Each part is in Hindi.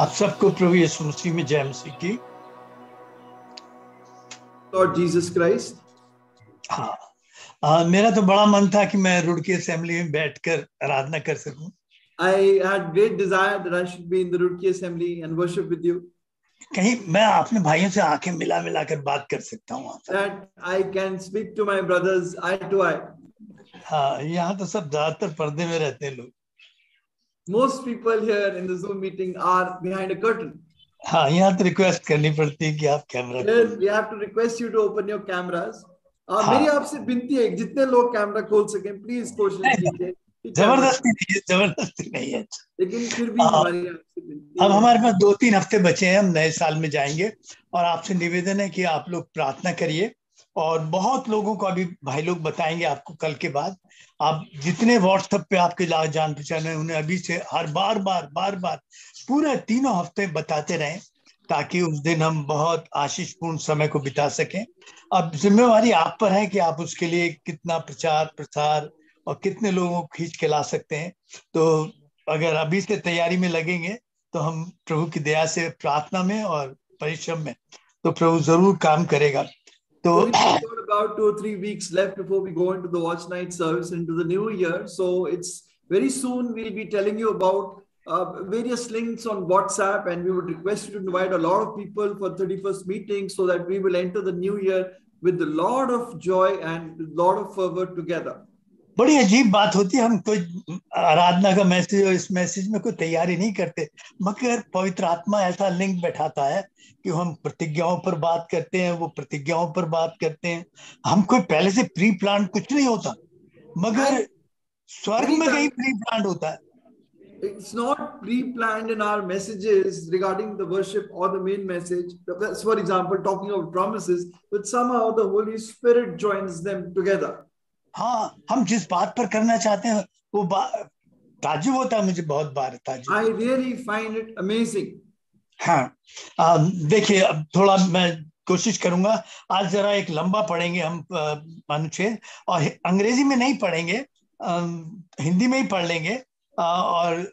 आप सबको प्रभु यीशु मसीह में जय मसीह की। Lord Jesus Christ. हाँ, मेरा तो बड़ा मन था कि मैं रुड़की असेंबली में बैठकर आराधना कर सकूं। I had great desire that I should be in the Roorkee Assembly and worship with you. कहीं मैं अपने भाइयों से आंखें मिला मिला कर बात कर सकता हूँ वहां पर। That I can speak to my brothers eye to eye. हाँ, यहाँ तो सब ज्यादातर पर्दे में रहते हैं लोग। Most people here in the Zoom meeting are behind a curtain. हाँ, यहाँ तो रिक्वेस्ट करनी पड़ती है कि आप कैमरा Here खोलें। we have to request you to open your cameras. हाँ। मेरी आपसे विनती है जितने लोग कैमरा खोल सकें प्लीज कोशिश कीजिए कि जबरदस्ती नहीं है, जबरदस्ती नहीं है। लेकिन फिर भी हमारी आपसे विनती अब है। हमारे पास 2-3 हफ्ते बचे हैं, हम नए साल में जाएंगे और आपसे निवेदन है कि आप लोग प्रार्थना करिए। और बहुत लोगों को अभी भाई लोग बताएंगे आपको कल के बाद। आप जितने व्हाट्सएप पे आपके जान पहचान है उन्हें अभी से हर बार बार पूरे 3 हफ्ते बताते रहें ताकि उस दिन हम बहुत आशीषपूर्ण समय को बिता सकें। अब जिम्मेवारी आप पर है कि आप उसके लिए कितना प्रचार प्रसार और कितने लोगों को खींच के ला सकते हैं। तो अगर अभी से तैयारी में लगेंगे तो हम प्रभु की दया से प्रार्थना में और परिश्रम में तो प्रभु जरूर काम करेगा। तो we've got about 2 or 3 weeks left before we go into the watch night service into the new year. So it's very soon we'll be telling you about various links on WhatsApp, and we would request you to invite a lot of people for 31st meeting so that we will enter the new year with a lot of joy and a lot of fervor together. बड़ी अजीब बात होती है, हम कोई आराधना का मैसेज और इस मैसेज में कोई तैयारी नहीं करते, मगर पवित्र आत्मा ऐसा लिंक बैठाता है कि हम प्रतिज्ञाओं पर बात करते हैं, वो प्रतिज्ञाओं पर बात करते हैं। हम कोई पहले से प्री प्लान कुछ नहीं होता, मगर स्वर्ग में कहीं प्री प्लान होता है। It's not pre-planned in our messages regarding the worship or the main message. That's, for example, talking of promises, but somehow the Holy Spirit joins them together. हाँ, हम जिस बात पर करना चाहते हैं वो ताज्जुब होता है, मुझे बहुत बार ताज्जुब। I really find it amazing. हाँ, देखिए अब थोड़ा मैं कोशिश करूंगा। आज जरा एक लंबा पढ़ेंगे हम अनुच्छेद, और अंग्रेजी में नहीं पढ़ेंगे, हिंदी में ही पढ़ लेंगे। और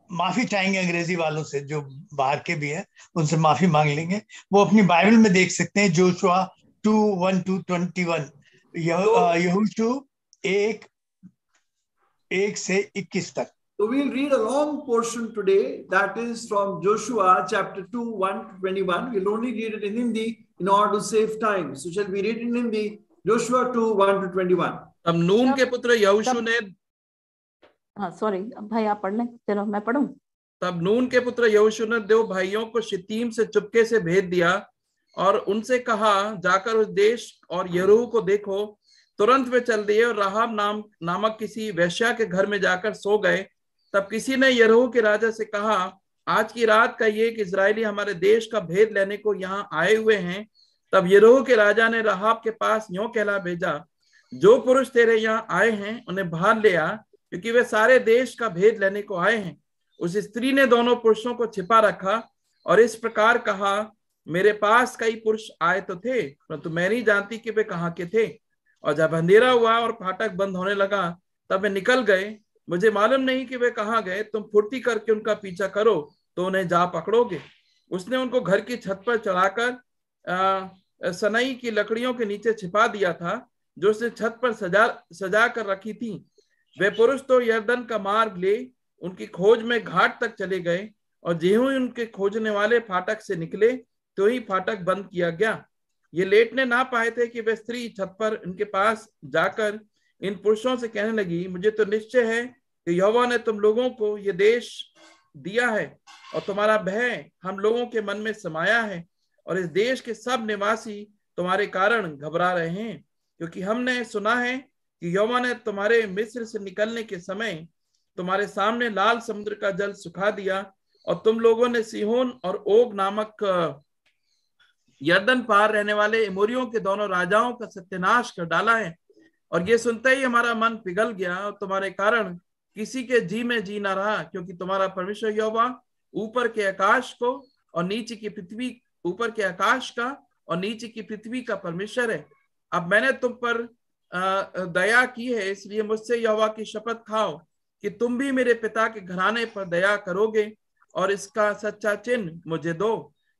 माफी चाहेंगे अंग्रेजी वालों से, जो बाहर के भी हैं उनसे माफी मांग लेंगे। वो अपनी बाइबल में देख सकते हैं, जोशुआ 2:1-21, यहोशू 1 से 21 तक। So we'll read a long portion today that is from Joshua chapter 2:1-21. We'll only read it in Hindi in order to save time. So shall we read in Hindi? Joshua 2:1-21. तब नून के पुत्र यहोशू ने, सॉरी भाई आप पढ़ लें, चलो मैं पढ़ूं। तब नून के पुत्र यहोशू ने 2 भाइयों को शित्तीम से चुपके से भेज दिया और उनसे कहा, जाकर उस देश और यरीहो को देखो। तुरंत वे चल दिए और राहाब नामक किसी वेश्या के घर में जाकर सो गए। तब किसी ने यरीहो के राजा से कहा, आज की रात का ये कि इजरायली हमारे देश का भेद लेने को यहाँ आए हुए हैं। तब यरीहो के राजा ने राहाब के पास यूं कहला भेजा, जो पुरुष तेरे यहाँ आए हैं उन्हें बाहर ले आ, क्योंकि वे सारे देश का भेद लेने को आए हैं। उस स्त्री ने दोनों पुरुषों को छिपा रखा और इस प्रकार कहा, मेरे पास कई पुरुष आए तो थे, परंतु मैं नहीं जानती कि वे कहाँ के थे। और जब अंधेरा हुआ और फाटक बंद होने लगा तब वे निकल गए। मुझे मालूम नहीं कि वे कहाँ गए। तुम फुर्ती करके उनका पीछा करो तो उन्हें जा पकड़ोगे। उसने उनको घर की छत पर चढ़ाकर सनई की लकड़ियों के नीचे छिपा दिया था, जो उसने छत पर सजा कर रखी थी। वे पुरुष तो यरदन का मार्ग ले उनकी खोज में घाट तक चले गए, और ज्यों ही उनके खोजने वाले फाटक से निकले तो ही फाटक बंद किया गया। ये लेटने ना पाए थे कि वे स्त्री छत पर इनके पास जाकर इन पुरुषों से कहने लगी, मुझे तो निश्चय है कि यहोवा ने तुम लोगों को ये देश दिया है और तुम्हारा भय हम लोगों के मन में समाया है, और इस देश के सब निवासी तुम्हारे कारण घबरा रहे हैं, क्योंकि हमने सुना है कि यहोवा ने तुम्हारे मिस्र से निकलने के समय तुम्हारे सामने लाल समुद्र का जल सुखा दिया, और तुम लोगों ने सीहोन और ओग नामक यरदन पार रहने वाले एमोरियों के दोनों राजाओं का सत्यानाश कर डाला है। और ये सुनते ही हमारा मन पिघल गया, और तुम्हारे कारण किसी के जी में जी ना रहा, क्योंकि तुम्हारा परमेश्वर यहोवा ऊपर के आकाश को और नीचे की पृथ्वी, ऊपर के आकाश का और नीचे की पृथ्वी का परमेश्वर है। अब मैंने तुम पर दया की है, इसलिए मुझसे यहोवा की शपथ खाओ कि तुम भी मेरे पिता के घराने पर दया करोगे और इसका सच्चा चिन्ह मुझे दो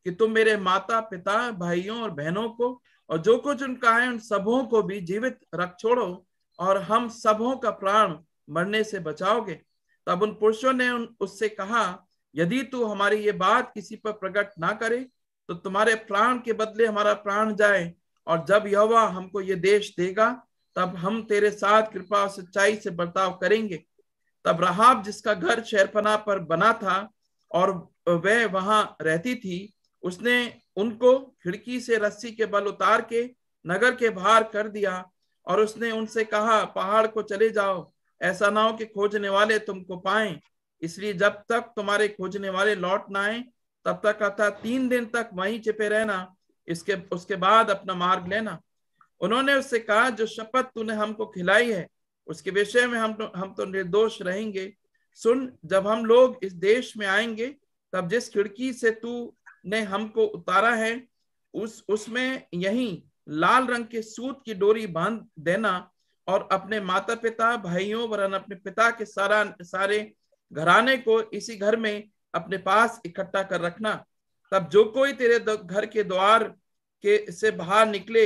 कि तुम मेरे माता पिता भाइयों और बहनों को और जो कुछ उनका है उन सबों को भी जीवित रख छोड़ो और हम सबों का प्राण मरने से बचाओगे। तब उन पुरुषों ने उससे कहा, यदि तू हमारी ये बात किसी पर प्रकट ना करे तो तुम्हारे प्राण के बदले हमारा प्राण जाए, और जब यहोवा हमको ये देश देगा तब हम तेरे साथ कृपा और सच्चाई से बर्ताव करेंगे। तब राहाब जिसका घर शहरपनाह पर बना था और वह वहां रहती थी, उसने उनको खिड़की से रस्सी के बल उतार के नगर के बाहर कर दिया, और उसने उनसे कहा, पहाड़ को चले जाओ, ऐसा ना हो कि खोजने वाले तुमको पाएं, इसलिए जब तक तुम्हारे खोजने वाले लौट ना आए तब तक अर्थात 3 दिन तक वहीं छिपे रहना, उसके बाद अपना मार्ग लेना। उन्होंने उससे कहा, जो शपथ तूने हमको खिलाई है उसके विषय में हम तो निर्दोष रहेंगे। सुन, जब हम लोग इस देश में आएंगे तब जिस खिड़की से तू ने हमको उतारा है उसमें यही लाल रंग के सूत की डोरी बांध देना, और अपने माता पिता भाइयों वरन अपने पिता के सारे घराने को इसी घर में अपने पास इकट्ठा कर रखना। तब जो कोई तेरे घर के द्वार के से बाहर निकले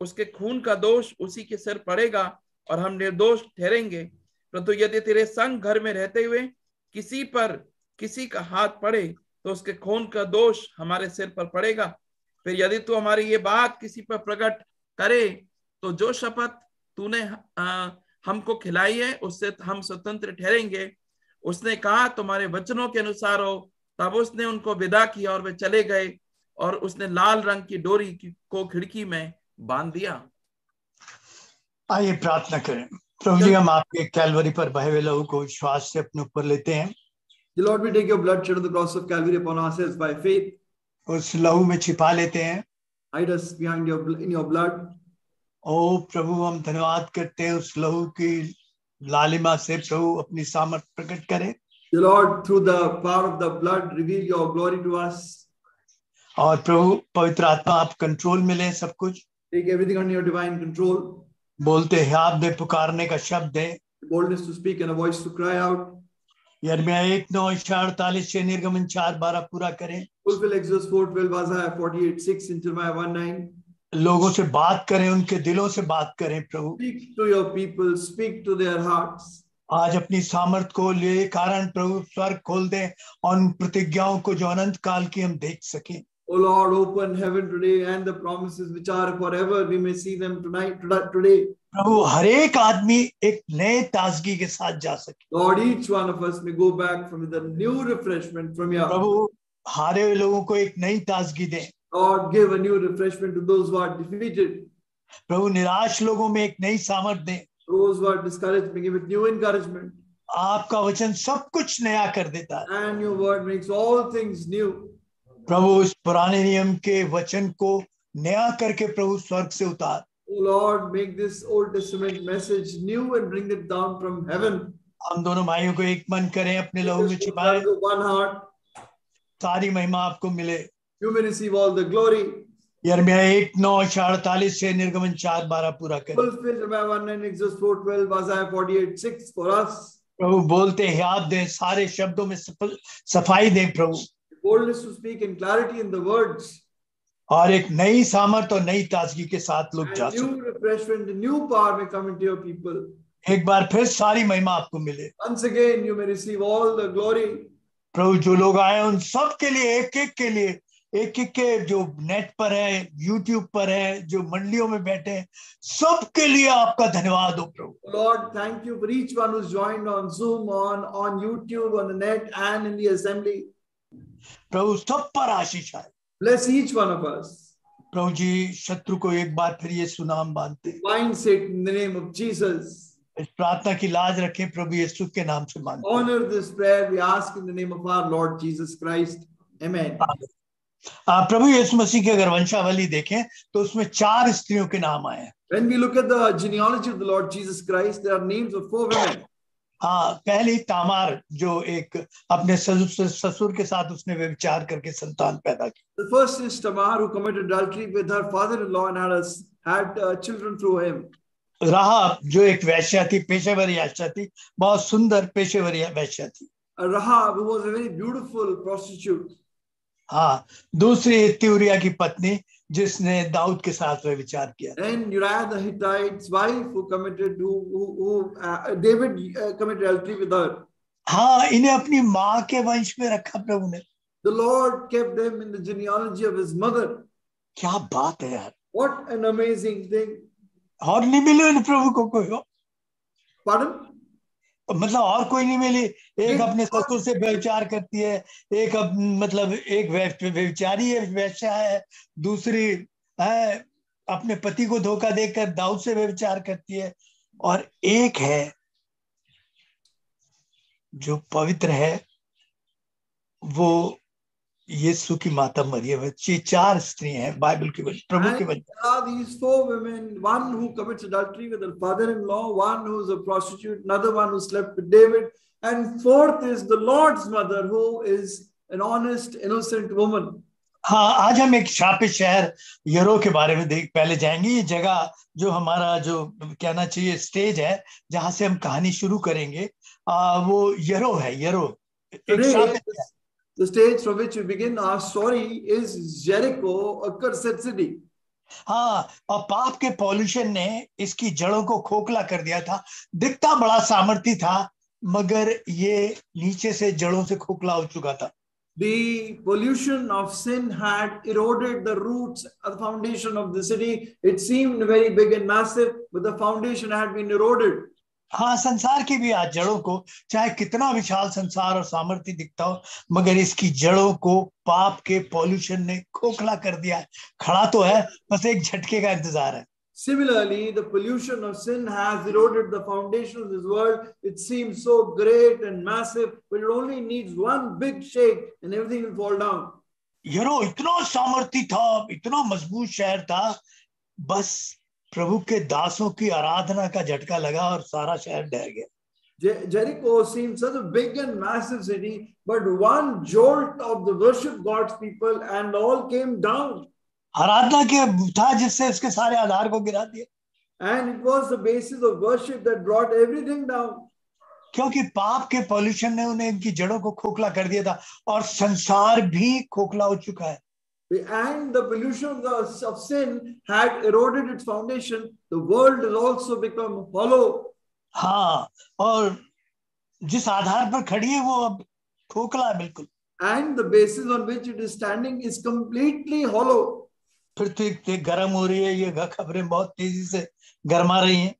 उसके खून का दोष उसी के सिर पड़ेगा और हम निर्दोष ठहरेंगे। परंतु यदि तेरे संग घर में रहते हुए किसी का हाथ पड़े तो उसके खून का दोष हमारे सिर पर पड़ेगा। फिर यदि तू हमारी ये बात किसी पर प्रकट करे तो जो शपथ तूने हमको खिलाई है उससे हम स्वतंत्र ठहरेंगे। उसने कहा, तुम्हारे वचनों के अनुसार हो। तब उसने उनको विदा किया और वे चले गए, और उसने लाल रंग की डोरी को खिड़की में बांध दिया। आइए प्रार्थना करें। प्रभु जी, हम आपके कैलवरी पर बहे हुए लहू को विश्वास से अपने ऊपर लेते हैं। The Lord, we take your blood shed on the cross of Calvary upon ourselves by faith. उस लहू में छिपा लेते हैं। Hide us behind in your blood. ओ प्रभु, हम धन्यवाद करते हैं उस लहू की लालिमा से प्रभु अपनी सामर्थ प्रकट करें। The Lord, through the power of the blood, reveal your glory to us. और प्रभु पवित्र आत्मा आप कंट्रोल में लें सब कुछ। Take everything under your divine control. बोलते हैं आप दे, पुकारने का शब्द है। Boldness to speak and a voice to cry out. यिर्मयाह 1:9-48 से निर्गमन 4:12 पूरा करें। Fulfill Exodus 4:12, Isaiah 48:6, and Jeremiah 1:9. लोगों से बात करें, उनके दिलों से बात करें प्रभु। Speak to your people, speak to their hearts. आज अपनी सामर्थ को ले कारण प्रभु स्वर्ग खोल दे और उन प्रतिज्ञाओं को जो अनंत काल की हम देख सकें। O Lord, open heaven today and the promises which are forever, we may see them today. प्रभु हर एक आदमी एक नए ताजगी के साथ जा सके। Lord, each one of us may go back from the new refreshment from your. प्रभु हारे हुए लोगों को एक नई ताजगी दे। Lord, give a new refreshment to those who are defeated. प्रभु निराश लोगों में एक नई सामर्थ दे। Those who are discouraged, may give it new encouragement. आपका वचन सब कुछ नया कर देता है। And your word makes all things new. प्रभु उस पुराने नियम के वचन को नया करके प्रभु स्वर्ग से उतार। Oh Lord, make this Old Testament message new and bring it down from heaven. हम दोनों भाइयों को एक मन करें, अपने लहू में छिपाएं। One heart. सारी महिमा आपको मिले। You may receive all the glory. यिर्मयाह 1:9-48 से निर्गमन 4:12 पूरा करें। Fulfill Jeremiah 1:9, Exodus 4:12, Isaiah 48:6 for us. प्रभु बोलते हियाब दें, सारे शब्दों में सफाई दें प्रभु। Boldness to speak and clarity in the words. और एक नई सामर्थ और नई ताजगी के साथ लोग जा And सकें। new refreshment, new power may come into your people. एक बार फिर सारी महिमा आपको मिले। Once again, you may receive all the glory. प्रभु जो लोग आए उन सब के लिए, एक एक के जो नेट पर है, यूट्यूब पर है, जो मंडलियों में बैठे हैं, सब के लिए आपका धन्यवाद हो प्रभु। Lord, thank you for each one who's joined on Zoom, on YouTube, on the net, and in the assembly. प्रभु सब पर आशीष आए। Bless each one of us. प्रभु जी शत्रु को एक बार फिर ये सुनाम बांधते हैं। Bind Satan in the name of Jesus. इस प्रार्थना की लाज रखें प्रभु यीशु के नाम से मांगते हैं। Honor this prayer we ask in the name of our Lord Jesus Christ. Amen. प्रभु यीशु मसीह की अगर वंशावली देखें तो उसमें 4 स्त्रियों के नाम आए हैं। When we look at the genealogy of the Lord Jesus Christ, there are names of 4 women. हाँ, पहली तामार जो एक अपने ससुर के साथ उसने व्यभिचार करके संतान पैदा की। The first is Tamar, who committed adultery with her father-in-law and had children through him. राहाब जो एक वैश्या थी, पेशेवर वैश्या थी, बहुत सुंदर पेशेवर वैश्या थी। Rahab, who was a very beautiful prostitute. हाँ, दूसरी हित्ती उरिया की पत्नी जिसने दाऊद के साथ में विचार किया। And Uriah the Hittite's wife who David committed adultery with her. हाँ, इन्हें अपनी माँ के वंश में रखा प्रभु ने। The Lord kept them in the genealogy of his mother. क्या बात है यार! What an amazing thing! और नहीं मिले प्रभु को कोई? Pardon? मतलब और कोई नहीं मिली? एक अपने ससुर से व्यभिचार करती है, एक मतलब एक व्यभिचारी है, वैश्या है, दूसरी है अपने पति को धोखा देकर दाऊद से व्यभिचार करती है, और एक है जो पवित्र है, वो यीशु की माता मरियम है। 4 स्त्रियां हैं बाइबल की प्रभु के वचन। These 4 women, one who commits adultery with her father-in-law, one who is a prostitute, another one who slept with David, and fourth is the Lord's mother, who is an honest, innocent woman. हाँ, आज हम एक शापित शहर यरो के बारे में पहले जाएंगे। ये जगह जो हमारा जो कहना चाहिए स्टेज है जहां से हम कहानी शुरू करेंगे, वो यरो है। यरो एक शापित है। The stage from which we begin our story is Jericho, a cursed city. हाँ, और पाप के पॉल्यूशन ने इसकी जड़ों को खोखला कर दिया था। दिखता बड़ा सामर्थी था, मगर ये नीचे से जड़ों से खोखला हो चुका था। The pollution of sin had eroded the roots of the foundation of the city. It seemed very big and massive, but the foundation had been eroded. हाँ, संसार की भी आज जड़ों को, चाहे कितना विशाल संसार और सामर्थ्य दिखता हो, मगर इसकी जड़ों को पाप के पॉल्यूशन ने खोखला कर दिया है। खड़ा तो है, बस एक झटके का इंतजार है। Similarly, the pollution of sin has eroded the foundation of this world. It seems so great and massive, but it only needs one big shake and everything will fall down. यरो इतना सामर्थ्य था, इतना मजबूत शहर था, बस प्रभु के दासों की आराधना का झटका लगा और सारा शहर ढह गया। Jericho seemed such a big and massive city, but one jolt of the worship God's people and all came down. आराधना के था जिससे उसके सारे आधार को गिरा दिया। And it was the basis of worship that brought everything down. क्योंकि पाप के पॉल्यूशन ने उन्हें इनकी जड़ों को खोखला कर दिया था, और संसार भी खोखला हो चुका है। And the pollution of sin had eroded its foundation. The world has also become hollow. हाँ, और जिस आधार पर खड़ी है वो अब खोखला है बिल्कुल। And the basis on which it is standing is completely hollow. पृथ्वी गर्म हो रही है, ये खबरें बहुत तेजी से गर्मा रही हैं।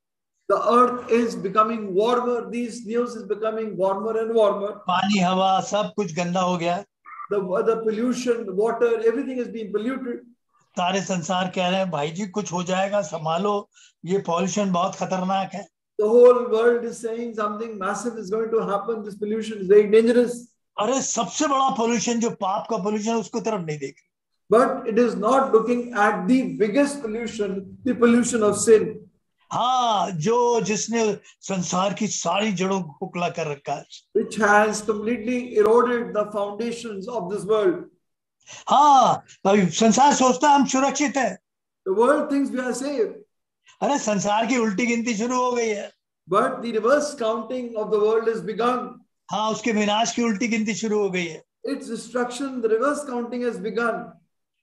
The earth is becoming warmer. These news is becoming warmer and warmer. पानी, हवा, सब कुछ गंदा हो गया। The pollution, the water, everything has been polluted. सारे संसार कह रहे हैं भाई जी कुछ हो जाएगा, संभालो, ये पॉल्यूशन बहुत खतरनाक है। The whole world is saying something massive is going to happen. This pollution is very dangerous. अरे सबसे बड़ा पॉल्यूशन जो पाप का पॉल्यूशन, उसको तरफ नहीं देख। But it is not looking at the biggest pollution, the pollution of sin. हाँ, जिसने संसार की सारी जड़ों को खोखला कर रखा है, which has completely eroded the foundations of this world. हाँ, संसार सोचता है हम सुरक्षित हैं। The world thinks we are safe. अरे संसार की उल्टी गिनती शुरू हो गई है। But the reverse counting of the world has begun. हाँ, उसके विनाश की उल्टी गिनती शुरू हो गई है। Its destruction, the reverse counting has begun.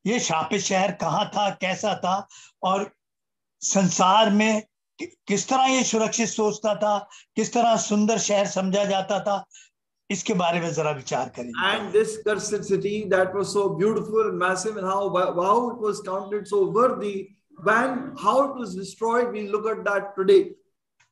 ये शापित शहर कहाँ था, कैसा था, और संसार में किस तरह ये सुरक्षित सोचता था, किस तरह सुंदर शहर समझा जाता था, इसके बारे में जरा विचार करें। And this cursed city that was so beautiful and massive, and how it was counted so worthy, when how it was destroyed, we look at that today.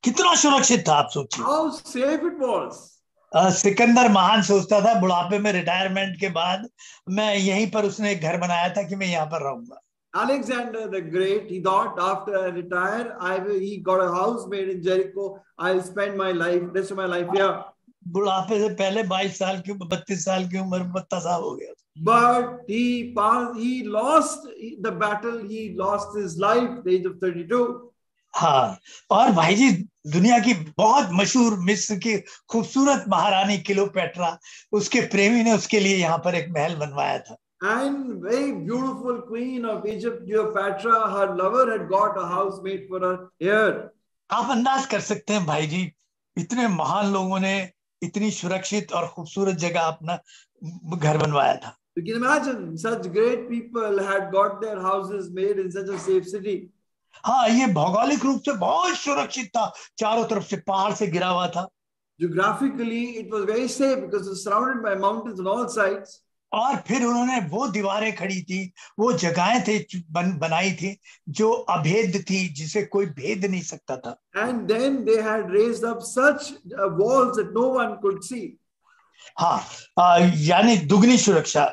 कितना सुरक्षित था आप सोचिए। How safe it was. Sikandar महान सोचता था बुढ़ापे में रिटायरमेंट के बाद मैं यहीं पर, उसने एक घर बनाया था कि मैं यहाँ पर रहूंगा। Alexander the Great, he thought after I retire, he got a house made in Jericho. I'll spend my life, rest of my life here. बुढ़ापे से पहले 22 साल की 32 साल की उम्र 32 साल हो गया। But he lost the battle. He lost his life at the age of 32. हाँ, और भाई जी दुनिया की बहुत मशहूर मिस्र की खूबसूरत महारानी क्लियोपेट्रा, उसके प्रेमी ने उसके लिए यहाँ पर एक महल बनवाया था। And very beautiful queen of Egypt, Cleopatra, her lover had got a house made for her here. आप अंदाज कर सकते हैं भाई जी, इतने महान लोगों ने इतनी सुरक्षित और खूबसूरत जगह अपना घर बनवाया था। You can imagine such great people had got their houses made in such a safe city. हाँ, ये भौगोलिक रूप से बहुत सुरक्षित था, चारों तरफ से पहाड़ से घिरा हुआ था। Geographically, it was very safe because it was surrounded by mountains on all sides. और फिर उन्होंने वो दीवारें खड़ी थी, वो जगहें थे बनाई थी जो अभेद थी, जिसे कोई भेद नहीं सकता था। And then they had raised up such walls that no one could see. हाँ, यानी दुगनी सुरक्षा,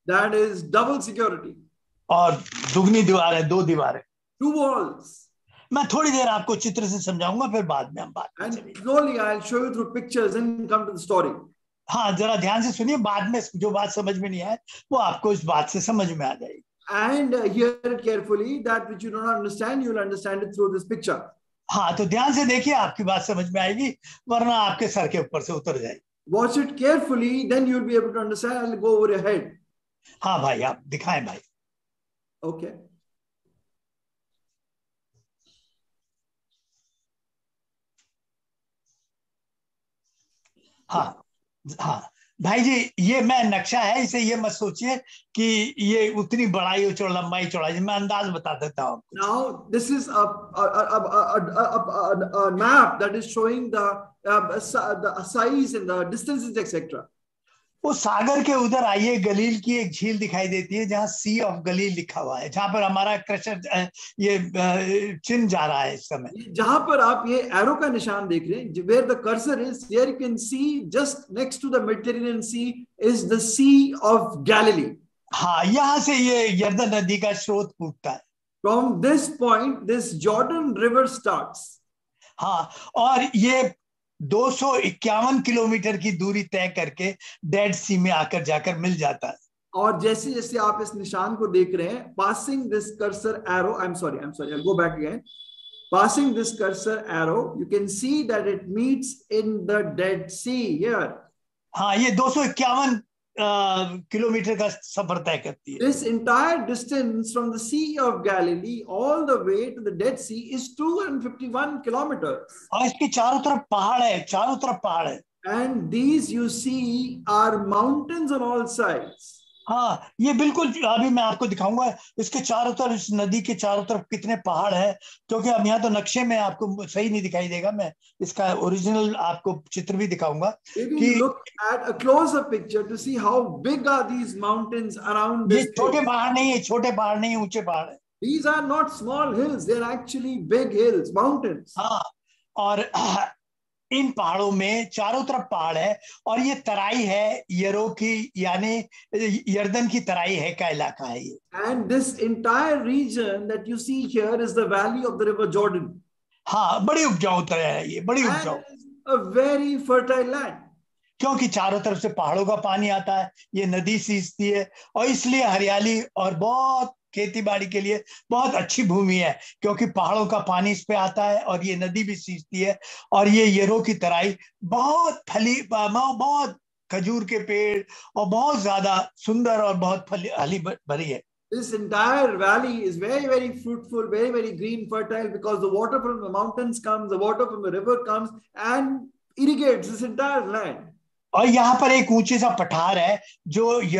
That is double security. और दुगनी दीवारें, 2 दीवारें, 2 walls. मैं थोड़ी देर आपको चित्र से समझाऊंगा, फिर बाद में हम बात And करेंगे। slowly I'll show you through pictures and come to the story. हाँ, जरा ध्यान से सुनिए, बाद में जो बात समझ में नहीं आए वो आपको इस बात से समझ में आ जाएगी। And hear it carefully. That which you do not understand, you will understand it through this picture. हाँ, तो ध्यान से देखिए, आपकी बात समझ में आएगी, वरना आपके सर के ऊपर से उतर जाएगी। Watch it carefully, then you will be able to understand. I'll go over your head. हाँ भाई, आप दिखाएं भाई। Okay. हाँ हाँ भाई जी, ये मैं नक्शा है, इसे ये मत सोचिए कि ये उतनी बड़ाई और लंबाई चौड़ाई, मैं अंदाज बता देता हूँ। Now this is a map that is showing the size and the distances, etc. वो सागर के उधर आइए, गलील की एक झील दिखाई देती है जहाँ सी ऑफ गलील लिखा हुआ है, जहाँ पर हमारा क्रशर ये चिन्ह जा रहा है इस समय। जहां पर आप ये एरो का निशान देख रहे हैं, where the cursor is, here you can see just next to the Mediterranean Sea is the Sea of Galilee. हाँ, यहाँ से ये यरदन नदी का स्रोत फूटता है। From this point, this Jordan River starts. हाँ, और ये 251 किलोमीटर की दूरी तय करके डेड सी में आकर जाकर मिल जाता है। और जैसे जैसे आप इस निशान को देख रहे हैं, passing this cursor arrow, I'm sorry, I'll go back again. Passing this cursor arrow, you can see that it meets in the Dead Sea here. हाँ, ये 251 किलोमीटर का सफर तय करती है। This entire distance from the Sea of Galilee all the way to the Dead Sea is 251 kilometers. और इसके चारों तरफ पहाड़ है, चारों तरफ पहाड़ है। And these you see are mountains on all sides. हाँ, ये बिल्कुल, अभी मैं आपको दिखाऊंगा इसके चारों तरफ, इस नदी के चारों तरफ कितने पहाड़ है, क्योंकि अब यहाँ तो नक्शे में आपको सही नहीं दिखाई देगा, मैं इसका ओरिजिनल आपको चित्र भी दिखाऊंगा। Maybe look at a closer picture to see how big are these mountains around ये this. छोटे पहाड़ नहीं है, छोटे पहाड़ नहीं है, ऊंचे पहाड़ है। These are not small hills; they're actually big hills, mountains. हाँ, और इन पहाड़ों में चारों तरफ पहाड़ है, और ये तराई है यरो की, यानी यर्दन की तराई है का इलाका है ये। And this entire region that you see here is the valley of the river Jordan. हाँ, बड़ी उपजाऊ तराई है ये, बड़ी उपजाऊ, And a very fertile land. क्योंकि चारों तरफ से पहाड़ों का पानी आता है, ये नदी सींचती है, और इसलिए हरियाली और बहुत खेती बाड़ी के लिए बहुत अच्छी भूमि है, क्योंकि पहाड़ों का पानी इस पे आता है और ये नदी भी सींचती है। और ये यरो की तराई बहुत बहुत खजूर के पेड़ और बहुत ज्यादा सुंदर और बहुत हरी भरी है। This entire valley is very, very fruitful, very, very green, fertile, because the water from the mountains comes, the water from the river comes and irrigates this entire land. और यहाँ पर एक ऊंचे सा पठार है जो ये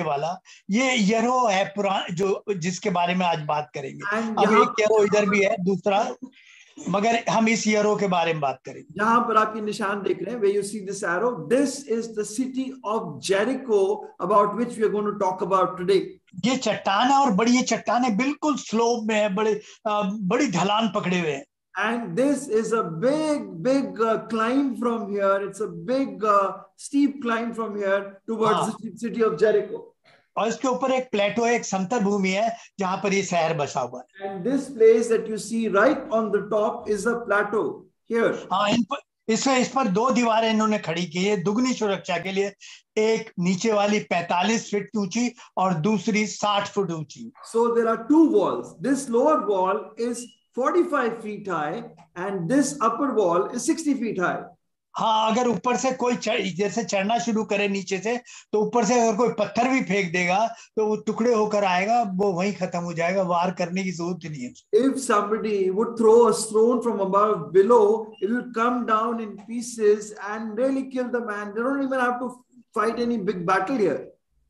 वाला, ये यरो है पुराना, जो जिसके बारे में आज बात करेंगे। अब एक यरो इधर भी है दूसरा, मगर हम इस यरो के बारे में बात करेंगे। यहाँ पर आप ये निशान देख रहे हैं, where you see this arrow, this is the city of Jericho about which we are going to talk about today. ये चट्टान है, और बड़ी ये चट्टानें बिल्कुल स्लोप में है, बड़ी ढलान पकड़े हुए हैं। And this is a big climb from here. It's a big steep climb from here towards the city of Jericho. और इसके ऊपर एक प्लेटो, एक समतल भूमि है जहां पर ये शहर बसा हुआ है। And this place that you see right on the top is a plateau here. हाँ, इस पर 2 दीवारें इन्होंने खड़ी की है दुगनी सुरक्षा के लिए, एक नीचे वाली 45 फीट ऊंची और दूसरी 60 फुट ऊंची। So there are 2 walls. This lower wall is 45 feet high and this upper wall is 60 feet high. हाँ, अगर ऊपर से कोई जैसे चढ़ना शुरू करे नीचे से, तो ऊपर से अगर कोई पत्थर भी फेंक देगा तो वो टुकड़े होकर आएगा, वो वहीं खत्म हो जाएगा, वार करने की जरूरत नहीं है। If somebody would throw a stone from above below, it will come down in pieces and really kill the man. They don't even have to fight any big battle here.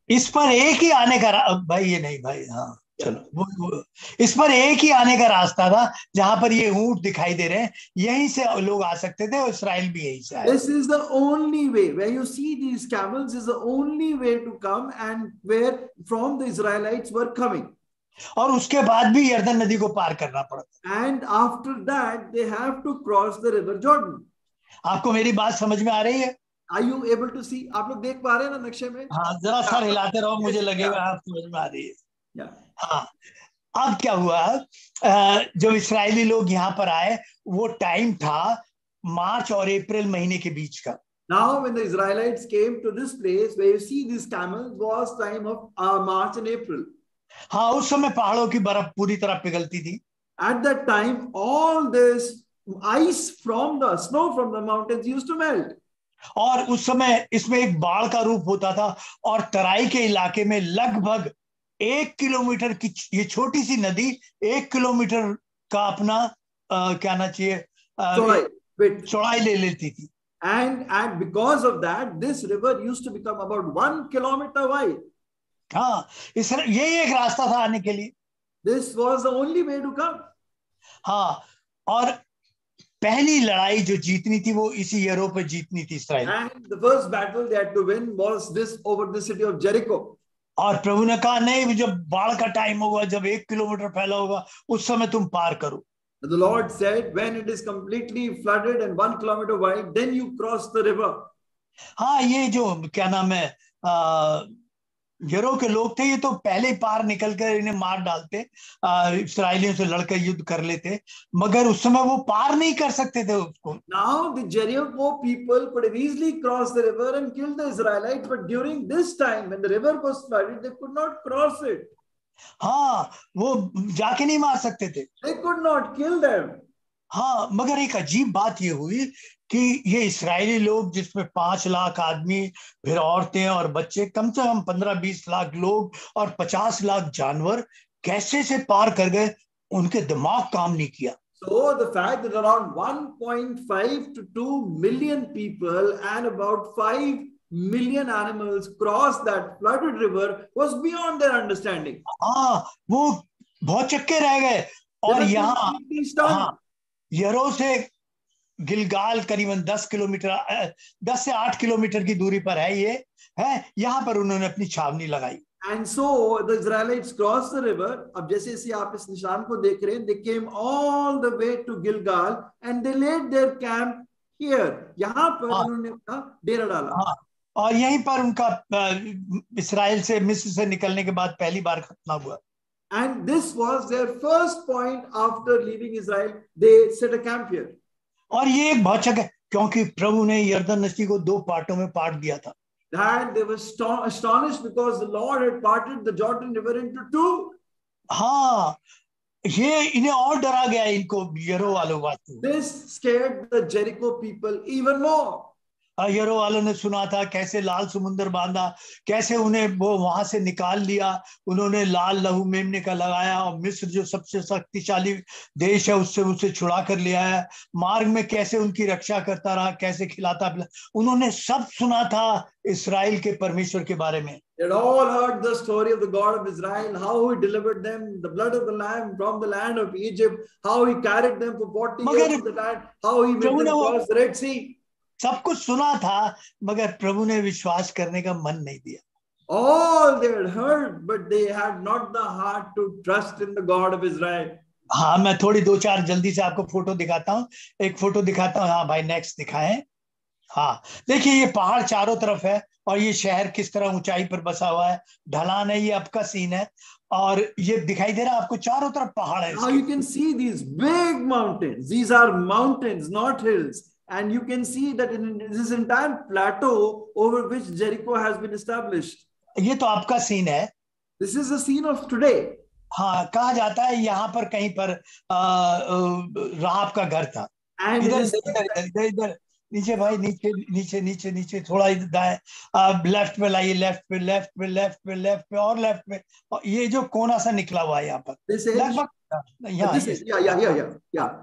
इस पर एक ही आने का भाई, ये नहीं भाई, हाँ चलो, वो इस पर एक ही आने का रास्ता था, जहां पर ये ऊंट दिखाई दे रहे हैं, यहीं से लोग आ सकते थे, और इस्राएल भी यहीं से आया। This is the only way. Where you see these camels is the only way to come, and where from the Israelites were coming. और उसके बाद भी यरदन नदी को पार करना पड़ता। And after that, they have to cross the river Jordan. आपको मेरी बात समझ में आ रही है? Are you able to see? आप लोग देख पा रहे हैं ना नक्शे में? हाँ, जरा सर हिलाते रहो, मुझे लगेगा आप समझ में आ रही है। Yeah. हाँ, अब क्या हुआ, जब इस्राएली लोग यहाँ पर आए, वो टाइम था मार्च और अप्रैल महीने के बीच का। Now, when the Israelites came to this place where you see these camels, was time of March and April. हाँ, उस समय पहाड़ों की बर्फ पूरी तरह पिघलती थी। At that time, all this ice from the snow from the mountains used to melt. और उस समय इसमें एक बाढ़ का रूप होता था, और तराई के इलाके में लगभग 1 किलोमीटर की ये छोटी सी नदी 1 किलोमीटर का अपना क्या ना चाहिए चौड़ाई ले लेती थी। And because of that, this river used to become about 1 kilometer wide. हाँ, ये एक रास्ता था आने के लिए। This was the only way to come. हाँ, और पहली लड़ाई जो जीतनी थी वो इसी यरो पे जीतनी थी इस्राएल। And the first battle they had to win was this over the city of Jericho. और प्रभु ने कहा, नहीं, जब बाढ़ का टाइम होगा, जब 1 किलोमीटर फैला होगा, उस समय तुम पार करो। The Lord said, when it is completely flooded and 1 kilometer wide, then you cross the river. हाँ, ये जो क्या नाम है यरो के लोग थे, ये तो पहले ही पार निकल कर इन्हें मार डालते, इस्राएलियों से लड़कर युद्ध कर लेते, मगर उस समय वो पार नहीं कर सकते थे उसको। Now the Jericho people could have easily crossed the river and killed the Israelites, but during this time when the river was flooded, they could not cross it. हाँ, वो जाके नहीं मार सकते थे। They could not kill them. हाँ, मगर एक अजीब बात ये हुई कि ये इस्राएली लोग, जिसमें 5 लाख आदमी, फिर औरतें और बच्चे, कम से कम 15-20 लाख लोग और 50 लाख जानवर, कैसे से पार कर गए, उनके दिमाग काम नहीं किया। So the fact that around 1.5 to 2 million people and about 5 million animals crossed that flooded river was beyond their understanding. हाँ, वो बहुत चक्के रह गए। और यहाँ यरो से गिलगाल करीबन 10 से 8 किलोमीटर की दूरी पर है, ये है, यहाँ पर उन्होंने अपनी छावनी लगाई। And so the Israelites crossed the river. अब जैसे जैसे आप इस निशान को देख रहे हैं, they came all the way to Gilgal and they laid their camp here. यहाँ पर उन्होंने अपना डेरा डाला। और यहीं पर उनका इस्राएल से, मिस्र से निकलने के बाद पहली बार खतना हुआ। And this was their first point after leaving Israel. They set a camp here. और ये एक बहुत अच्छा, क्योंकि प्रभु ने यरदन नदी को 2 पार्टों में पाट दिया था। That they were astonished because the Lord had parted the Jordan River into 2. हाँ, ये इन्हें और डरा गया, इनको यरो वालों बात। This scared the Jericho people even more. यरो वालों ने सुना था कैसे लाल समुद्र बांधा, कैसे उन्हें वो वहां से निकाल लिया, उन्होंने लाल लहू मेमने का लगाया, और मिस्र जो सबसे शक्तिशाली देश है उससे उसे छुड़ा कर ले आया, मार्ग में कैसे उनकी रक्षा करता रहा, कैसे खिलाता पिला, उन्होंने सब सुना था इस्राएल के परमेश्वर के बारे में। They had all heard the story of the God of Israel, how he delivered them, the blood of the lamb from the land of Egypt, how he carried them for 40 years in the land, how he made them cross the Red Sea. सब कुछ सुना था, मगर प्रभु ने विश्वास करने का मन नहीं दिया। All they had heard, but they had not the heart to trust in the God of Israel. हाँ, मैं थोड़ी 2-4 जल्दी से आपको फोटो दिखाता हूँ, एक फोटो दिखाता हूँ। हाँ भाई, नेक्स्ट दिखाएं। हाँ, देखिए ये पहाड़ चारों तरफ है, और ये शहर किस तरह ऊंचाई पर बसा हुआ है, ढलान है, ये अब का सीन है, और ये दिखाई दे रहा है आपको चारों तरफ पहाड़ है। Now you can see these big mountains. These are mountains, not hills. And you can see that in this entire plateau over which Jericho has been established. ये तो आपका सीन है। This is the scene of today. हाँ, कहा जाता है यहाँ पर कहीं पर राहाब का घर था। इधर नीचे भाई, नीचे नीचे नीचे नीचे, थोड़ा दाएं, आप लेफ्ट में लाइए, लेफ्ट पे, लेफ्ट पे, लेफ्ट पे, लेफ्ट पे और लेफ्ट पे, और ये जो कोना सा निकला हुआ है यहाँ पर, लगभग यहाँ, this edge, yeah. यहाँ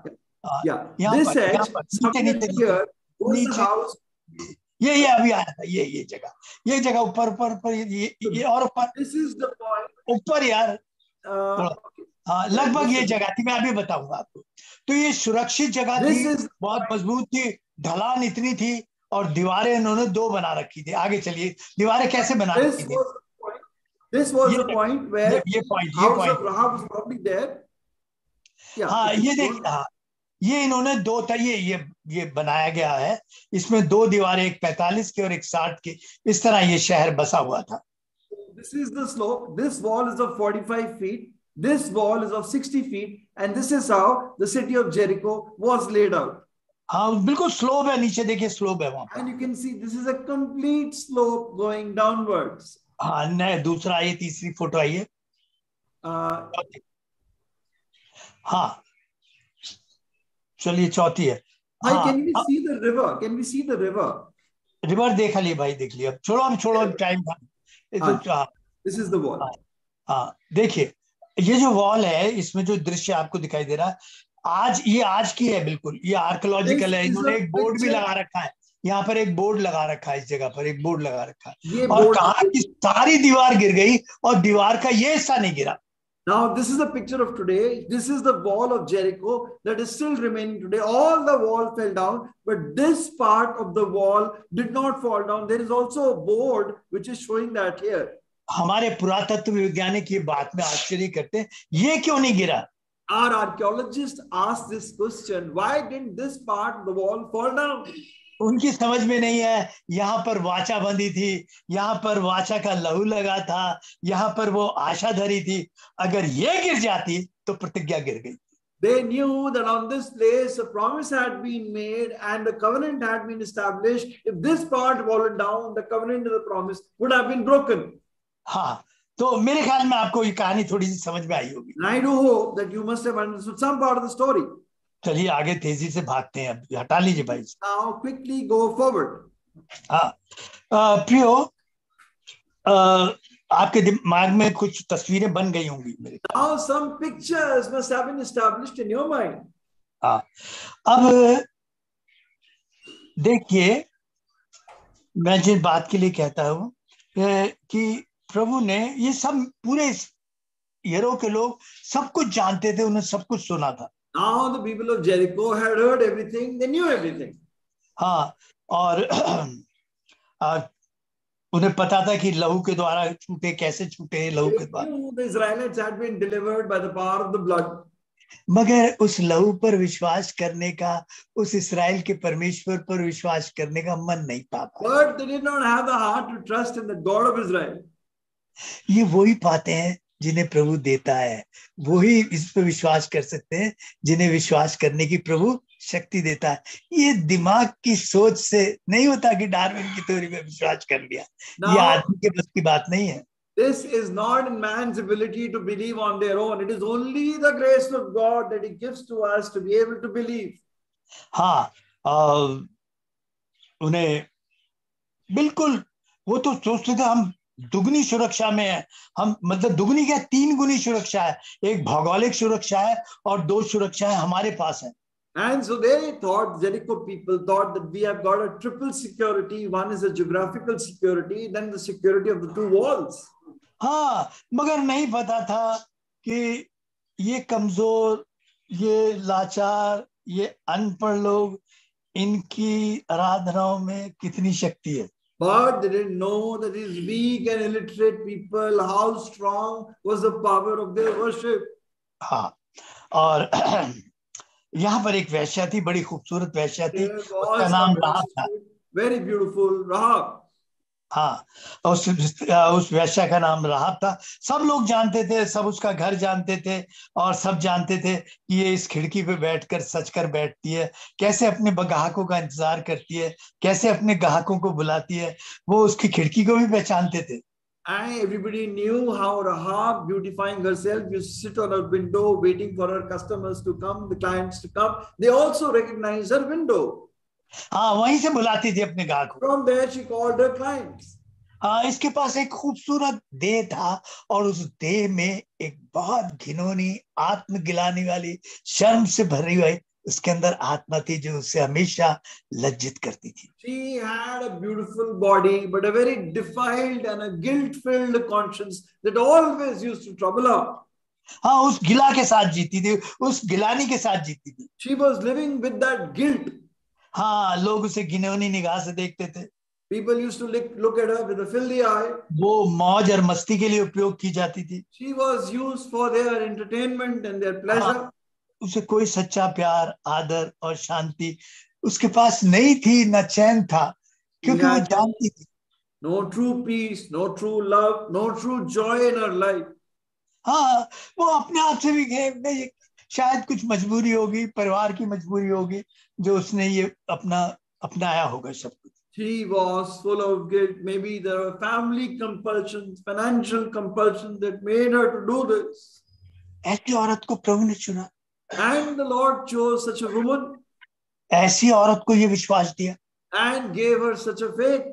This पर, यहाँ edge, पर, नीचे somewhere नीचे here was the नीचे, house. ये अभी आया था, ये जगह ऊपर ऊपर ऊपर, ये और ऊपर, This is the point. ऊपर यार, Uh, हाँ, लगभग ये जगह थी, मैं अभी बताऊंगा आपको। तो ये सुरक्षित जगह थी, बहुत मजबूत थी, ढलान इतनी थी, और दीवारें इन्होंने 2 बना रखी थी। आगे चलिए, दीवारें कैसे बना रखी थी? This was the point where ये point, house of Rahab was probably there. हाँ, ये देखिए, हाँ, ये इन्होंने 2 था, ये बनाया गया है, इसमें 2 दीवारें, एक 45 की और एक 60 की, इस तरह ये शहर बसा हुआ था। This is the slope. This wall is of 45 feet. This wall is of 60 feet. And this is how the city of Jericho was laid out. हाँ, बिल्कुल स्लोप है, नीचे देखिए स्लोप है वहां पर। And you can see this is a complete slope going downwards. हाँ, नहीं, दूसरा आइए, तीसरी फोटो आइए। हाँ, चलिए, चौथी है। Can we see the river? Can we see the river? River देख लिया भाई, देख लिया। छोड़ो टाइम था। This is the wall. हाँ, देखिए, ये जो वॉल है, इसमें जो दृश्य आपको दिखाई दे रहा है, ये आज की है, बिल्कुल ये आर्कियोलॉजिकल है। इन्होंने एक बोर्ड भी लगा रखा है, यहाँ पर एक बोर्ड लगा रखा है, इस जगह पर एक बोर्ड लगा रखा है, और कहा कि सारी दीवार गिर गई और दीवार का ये हिस्सा नहीं गिरा। Now this is a picture of today. This is the wall of Jericho that is still remaining today. All the wall fell down, but this part of the wall did not fall down. There is also a board which is showing that here. हमारे पुरातत्व वैज्ञानिक ये बात में आश्चर्य करते हैं, ये क्यों नहीं गिरा? Our archaeologists asked this question: why didn't this part of the wall fall down? उनकी समझ में नहीं है, यहाँ पर वाचा बंधी थी, यहाँ पर वाचा का लहू लगा था, यहाँ पर वो आशा धरी थी, अगर ये गिर जाती तो प्रतिज्ञा गिर गई। They knew that on this place a promise had been made and the covenant had been established. If this part fallen down, the covenant and the promise would have been broken. हाँ, तो मेरे ख्याल में आपको ये कहानी थोड़ी सी समझ में आई होगी। I do hope that you must have understood some part of the story. चलिए आगे तेजी से भागते हैं, अब हटा लीजिए भाई। Now quickly go forward. हाँ, प्रियो, आपके दिमाग में कुछ तस्वीरें बन गई होंगी मेरे। Now some pictures must have been established in your mind. हाँ, अब देखिए, मैं जिस बात के लिए कहता हूँ कि प्रभु ने ये सब, पूरे यरीहो के लोग सब कुछ जानते थे, उन्हें सब कुछ सुना था। Now the people of Jericho had heard everything, they knew everything. हाँ, और उन्हें पता था कि लहू के द्वारा छूटे, कैसे छूटे लहू के द्वारा। The Israelites had been delivered by the power of the blood. मगर उस लहू पर विश्वास करने का, उस इस्राएल के परमेश्वर पर विश्वास करने का मन नहीं पाता। But they did not have the heart to trust in the God of Israel. ये वही पाते हैं जिन्हें प्रभु देता है, वही इस पर विश्वास कर सकते हैं जिन्हें विश्वास करने की प्रभु शक्ति देता है। ये दिमाग की सोच से नहीं होता कि डार्विन की थ्योरी में विश्वास कर लिया। ये आदमी के बस की बात नहीं है। This is not in man's ability to believe on their own. It is only the grace of God that He gives to us to be able to believe. हाँ, उन्हें बिल्कुल, वो तो सोचते थे हम दुगनी सुरक्षा में है, हम मतलब दुगनी क्या, 3 गुनी सुरक्षा है। एक भौगोलिक सुरक्षा है और 2 सुरक्षाएं हमारे पास है। And so they thought, Jericho people thought that we have got a triple security. One is a geographical security, then the security of the 2 walls. हाँ, मगर नहीं पता था कि ये कमजोर, ये लाचार, ये अनपढ़ लोग, इनकी आराधनाओं में कितनी शक्ति है। But they didn't know that these weak and illiterate people, how strong was the power of their worship. हाँ, और यहाँ पर एक वेश्या थी, बड़ी खूबसूरत वेश्या थी, उसका नाम राहाब था। Very beautiful Rahab. हाँ, उस वेश्या का नाम राहाब था। सब लोग जानते थे, सब उसका घर जानते थे, और सब जानते थे कि ये इस खिड़की पे बैठकर सच कर बैठती है, कैसे अपने ग्राहकों का इंतजार करती है, कैसे अपने ग्राहकों को बुलाती है। वो उसकी खिड़की को भी पहचानते थे। And everybody knew how Rahab, beautifying herself, used to sit on her window waiting for her customers to come, the clients to come. They also recognized her window. हाँ, वहीं से बुलाती थी अपने ग्राहकों। From there she called her clients. हाँ, इसके पास एक खूबसूरत देह था और उस देह में एक बहुत घिनौनी, आत्म गिलाने वाली, शर्म से भरी हुई उसके अंदर आत्मा थी जो उसे हमेशा लज्जित करती थी। She had a beautiful body, but a very defiled and a guilt-filled conscience that always used to trouble her. हाँ, उस गिला के साथ जीती थी, उस गिलानी के साथ जीती थी। She was living with that guilt. हाँ, लोग उसे घिनौनी निगाह से देखते थे। People used to look at her with a filthy eye. वो मौज और मस्ती के लिए उपयोग की जाती थी। She was used for their entertainment and their pleasure. हाँ, उसे कोई सच्चा प्यार, आदर और शांति उसके पास नहीं थी, न चैन था, क्योंकि वो जानती थी no true peace, no true love, no true joy in her life. हाँ, वो अपने आप से भी नहीं, शायद कुछ मजबूरी होगी, परिवार की मजबूरी होगी जो उसने ये अपनाया होगा सब कुछ। She was full of guilt. Maybe there were family compulsions, financial compulsions that made her to do this. ऐसी औरत को प्रभु ने चुना। And the Lord chose such a woman. ऐसी औरत को ये विश्वास दिया। And gave her such a faith.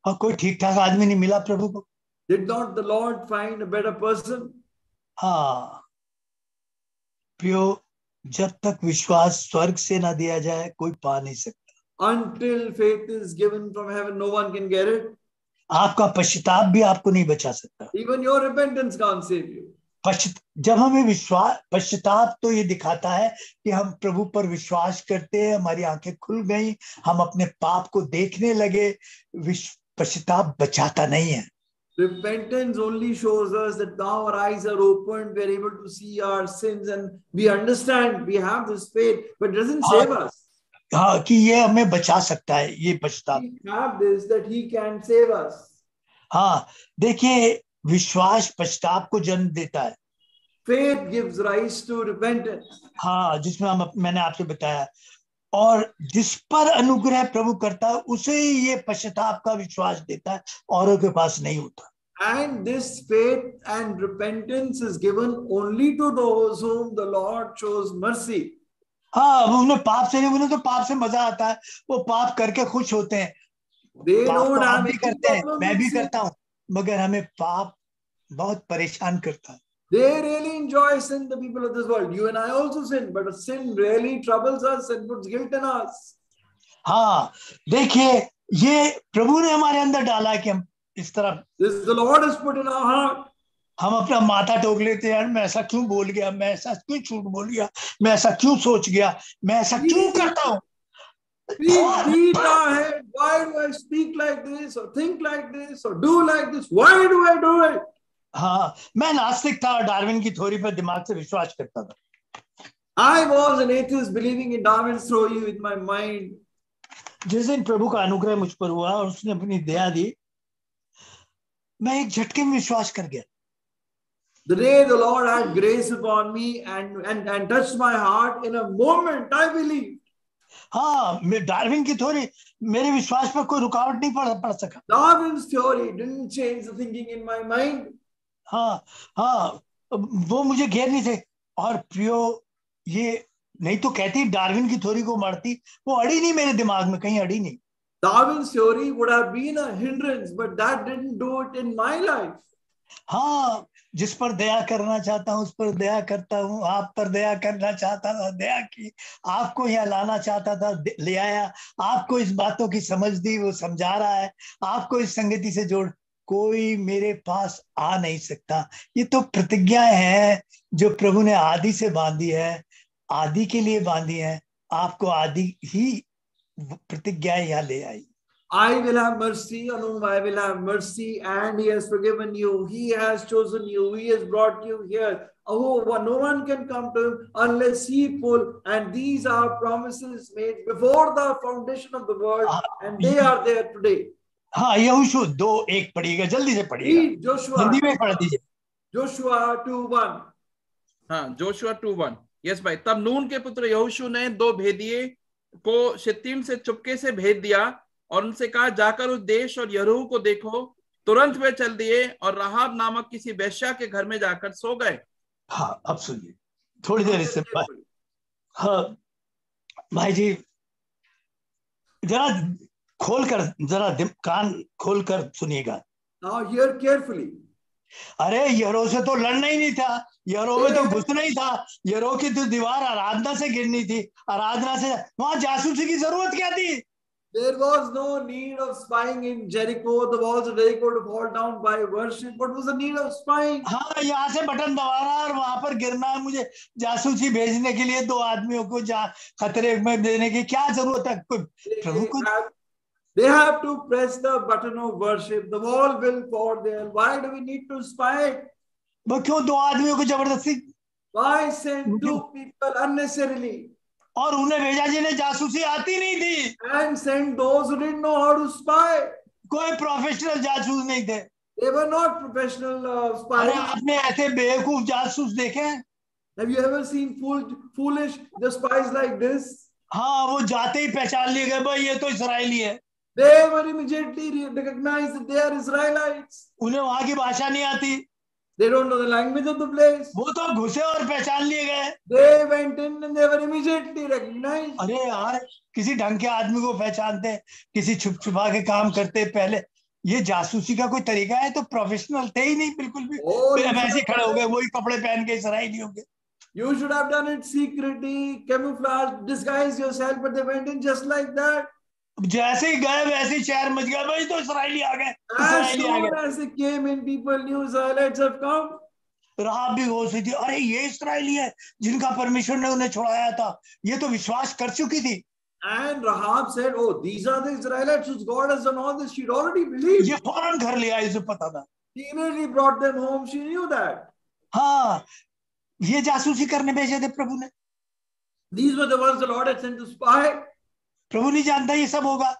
और कोई ठीक ठाक आदमी नहीं मिला प्रभु को। Did not the Lord find a better person? हाँ, प्रियो, जब तक विश्वास स्वर्ग से ना दिया जाए कोई पा नहीं सकता। Until faith is given from heaven, no one can get it. आपका पश्चाताप भी आपको नहीं बचा सकता। Even your repentance can't save you. जब हमें पश्चाताप तो ये दिखाता है कि हम प्रभु पर विश्वास करते हैं, हमारी आंखें खुल गई, हम अपने पाप को देखने लगे। पश्चाताप बचाता नहीं है। Repentance only shows us that now our eyes are opened, we are able to see our sins and we understand, we have this faith, but it doesn't save us. हाँ, कि ये हमें बचा सकता है, ये पश्चाताप। We have this, that he can save us. हाँ, देखिए, विश्वास पश्चाताप को जन्म देता है। Faith gives rise to repentance. हाँ, जिसमें मैंने आपसे बताया, और जिस पर अनुग्रह प्रभु करता है उसे ये पश्चाताप का विश्वास देता है, औरों के पास नहीं होता। And this faith and repentance is given only to those whom the Lord shows mercy. हाँ, उन्हें पाप से नहीं, उन्हें तो पाप से मजा आता है, वो पाप करके खुश होते हैं। पाप तो आप भी करते हैं, मैं भी करता हूँ, मगर हमें पाप बहुत परेशान करता है। They really enjoy sin, the people of this world. You and I also sin, but sin really troubles us and puts guilt in us. हाँ, देखिए, ये प्रभु ने हमारे अंदर डाला कि हम इस तरह, This the Lord has put in our heart. हम अपना माथा ठोक लेते हैं, यार मैं ऐसा क्यों बोल गया, मैं ऐसा क्यों झूठ बोल गया, मैं ऐसा क्यों सोच गया, मैं ऐसा क्यों करता हूँ। We beat our head. Why do I speak like this or think like this or do like this? Why do I do it? हाँ, मैं नास्तिक था और डार्विन की थ्योरी पर दिमाग से विश्वास करता था। I was an atheist believing in Darwin's theory with my mind. जिस दिन प्रभु का अनुग्रह मुझ पर हुआ और उसने अपनी दया दी, मैं एक झटके में विश्वास कर गया। The day the Lord had grace upon me and touched my heart, in a moment I believed. हाँ, डार्विन की थ्योरी मेरे विश्वास पर कोई रुकावट नहीं पड़ सका। Darwin's theory didn't change the thinking in my mind. हाँ, हाँ, वो मुझे घेर नहीं थे। और प्रियो, ये नहीं तो कहती डार्विन की थ्योरी को मारती, वो अड़ी नहीं मेरे दिमाग में, कहीं अड़ी नहीं। Darwin's theory would have been a hindrance, but that didn't do it in my life. हाँ, जिस पर दया करना चाहता हूँ उस पर दया करता हूँ, आप पर दया करना चाहता था, दया की, आपको यहाँ लाना चाहता था, ले आया, आपको इस बातों की समझ दी, वो समझा रहा है, आपको इस संगति से जोड़, कोई मेरे पास आ नहीं सकता। ये तो प्रतिज्ञाएं हैं जो प्रभु ने आदि से बांधी है, आदि के लिए बांधी है, आपको आदि ही प्रतिज्ञाएं यहाँ ले आई। I will have mercy on whom I will have mercy, and he has forgiven you. He has chosen you. He has brought you here. Oh, no one can come to him unless he pull. And these are promises made before the foundation of the world, and they are there today. हाँ, यहोशू 2:1 पढ़िएगा, जल्दी से पढ़िएगा, हिंदी में पढ़ दीजिए। Joshua 2:1. हाँ, जोशुआ 2:1। यस भाई। तब नून के पुत्र यहोशू ने 2 भेदिए को शित्तीम से चुपके से भेज दिया और उनसे कहा, जाकर उस देश और यरूह को देखो। तुरंत वे चल दिए और राहाब नामक किसी वेश्या के घर में जाकर सो गए। हाँ, अब सुनिए थोड़ी देर इससे। हाँ भाई जी, जरा खोलकर, जरा कान खोलकर सुनिएगा। Now hear carefully. अरे यरो से तो लड़ना ही नहीं था, यरो में तो घुसना ही था। यरो की तो दीवार आराधना से गिरनी थी, आराधना से वहां जासूसी की जरूरत क्या थी? There was no need of spying in Jericho. The walls of Jericho to fall down by worship. What was the need of spying? हाँ, यहाँ से बटन दबाना और वहां पर गिरना है, मुझे जासूसी भेजने के लिए 2 आदमियों को खतरे में देने की क्या जरूरत है? प्रभु को They have to press the button of worship. The wall will fall there. Why do we need to spy? वो क्यों 2 आदमियों को जबरदस्ती? Why send 2 people unnecessarily? और उन्हें भेजा जिन्हें जासूसी आती नहीं थी। And send those who didn't know how to spy. कोई प्रोफेशनल जासूस नहीं थे। They were not professional spies. अरे आपने ऐसे बेवकूफ जासूस देखे हैं? Have you ever seen foolish the spies like this? हाँ, वो जाते ही पहचान लिए गए, भाई ये तो इस्राएली है। They were immediately recognized that they are Israelites. उन्हें वहां की भाषा नहीं आती। They don't know the language of the place. वो तो घुसे और पहचान लिए गए। They went in and they were immediately recognized. अरे यार, किसी ढंग के आदमी को पहचानते, किसी छुप छुपा के काम करते पहले। ये जासूसी का कोई तरीका है? तो प्रोफेशनल थे ही नहीं बिल्कुल भी। वैसे खड़े हो गए, वही कपड़े पहन के इस्राएली हो गए। You should have done it secretly, camouflage, disguise yourself, but they went in just like that. जैसे ही गए वैसे ही शहर मच गया, भाई तो इस्राएली आ गए। As soon as they came in, people knew Israelites have come. राहब भी होश हुई थी, अरे ये इस्राएली है जिनका परमेश्वर ने उन्हें छुड़ाया था। ये तो विश्वास कर चुकी थी। And Rahab said, "Oh, these are the Israelites whose God has done all this." She'd already believed. ये फौरन घर ले आई, इसे पता था। She immediately brought them home. She knew that. हाँ, ये जासूसी करने भेजे थे प्रभु ने। These were the ones the Lord had sent to spy. प्रभु नहीं जानता ये सब होगा।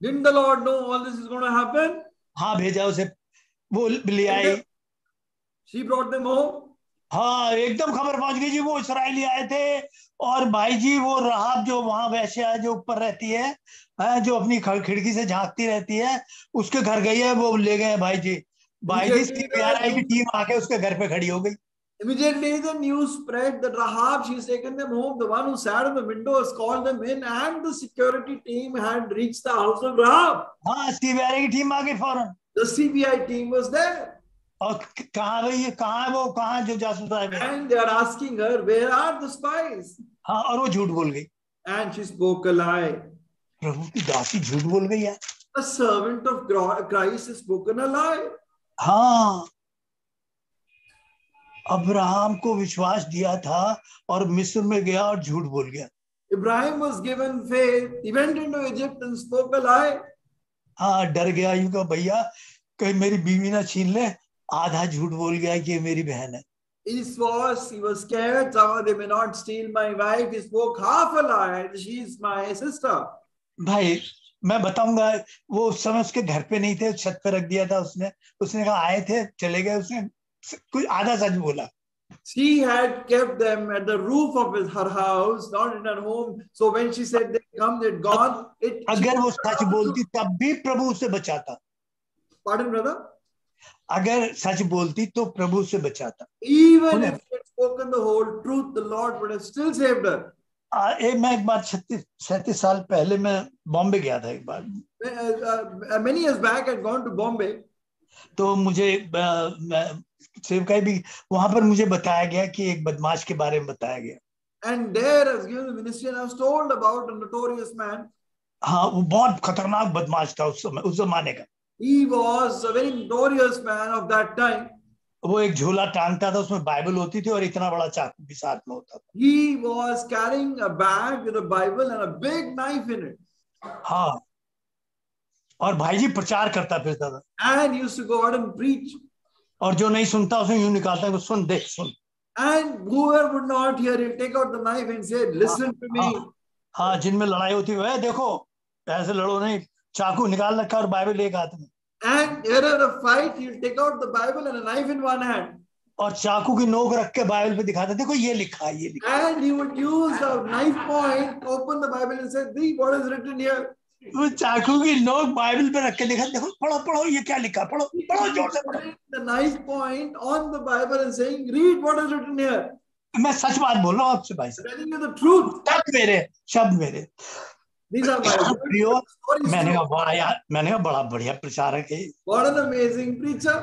Didn't the Lord know all this is going to happen? हाँ, भेजा उसे, वो ले आई। She brought them home. हाँ, एकदम खबर पहुंच गई जी, वो इस्राएली आए थे। और भाई जी, वो राहब जो वहां वैश्या है, जो ऊपर रहती है, जो अपनी खिड़की से झांकती रहती है, उसके घर गई है, वो ले गए भाई जी। भाई जी, सीबीआई की टीम आके उसके घर पे खड़ी हो गई। Immediately the news spread that Rahab, she's taken them home. The one who sat on the window has called them in, and the security team had reached the house of Rahab. हाँ, सीबीआई की टीम आ गई फौरन। The CBI team was there. और कहाँ भाई, ये कहाँ है, वो कहाँ जो जासूस आए? And they are asking her, where are the spies? हाँ, और वो झूठ बोल गई। And she spoke a lie. प्रभु की दासी झूठ बोल गई है। A servant of Christ has spoken a lie. हाँ, अब्राहम को विश्वास दिया था और मिस्र में गया और झूठ बोल गया। Ibrahim was given faith. He went into Egypt and spoke a lie. हाँ, डर गया, यूं कहा भैया कहीं मेरी बीवी ना छीन ले। आधा झूठ बोल गया कि ये मेरी बहन है। He was scared. Somehow they may not steal my wife. He spoke half a lie. She's my sister. भाई मैं बताऊंगा, वो उस समय उसके घर पे नहीं थे, छत पे रख दिया था उसने। उसने कहा आए थे चले गए, उसने कुछ आधा सच बोला। She had kept them at the roof of her house, not in her home. So when she said they come, they'd gone. अगर वो सच बोलती तब भी प्रभु उसे बचाता। Pardon, brother? अगर सच बोलती तो प्रभु उसे बचाता। Even if she had spoken the whole truth, the Lord would have still saved her. मैं एक बार 37 साल पहले मैं बॉम्बे गया था एक बार। Many years back, I'd gone to Bombay. तो मुझे सेवकाई भी वहां पर मुझे बताया गया कि एक बदमाश के बारे में बताया गया। And there, I was given the ministry, and I was told about a notorious man. हाँ, वो बहुत खतरनाक बदमाश था उस समय, उस जमाने का। He was a very notorious man of that time. वो एक झोला टांगता था, उसमें बाइबल होती थी और इतना बड़ा चाकू भी साथ में होता था। He was carrying a bag with a Bible and a big knife in it. हाँ, और भाई जी प्रचार करता फिरता था। And he used to go out and preach. और जो नहीं सुनता उसे यूं निकालता है, सुन देख सुन। And whoever would not hear, he'll take out the knife and say, "Listen to me." हाँ, जिनमें लड़ाई होती है, देखो ऐसे लड़ो नहीं, चाकू निकाल रखा और बाइबल एक हाथ में। And here at a fight, he'll take out the Bible and a knife in one hand. और चाकू की नोक रख के बाइबल पे दिखाता, देखो ये लिखा है, ये लिखा। And he would use the knife point, open the Bible and say, "See what is written here." वो चाकू की नोक बाइबल पे रख के दिखा, देखो पढ़ो पढ़ो ये क्या लिखा, पढ़ो पढ़ो जोर से पढ़ो। The knife point on the Bible and saying, "Read what is written here." मैं सच बात बोल रहा हूँ आपसे भाई साहब, Telling you the truth. शब्द मेरे These are my प्रियो, stories. मैंने too. कहा वाह यार, मैंने कहा बड़ा बढ़िया प्रचारक है, What an amazing preacher!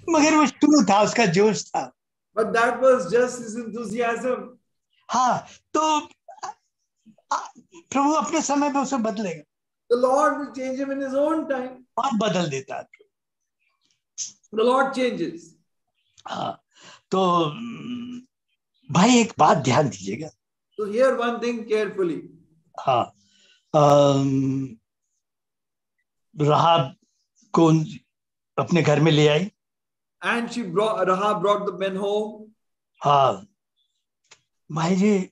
मगर वो शुरू था, उसका जोश था। But that was just his enthusiasm. हाँ, तो प्रभु अपने समय पे उसे बदलेगा, The Lord will change him in his own time. और बदल देता है। The Lord changes. हाँ, तो भाई एक बात ध्यान दीजिएगा। So hear one thing carefully. हाँ, राहाब को अपने घर में ले आई। And Rahab brought the men home. हाँ भाई जी,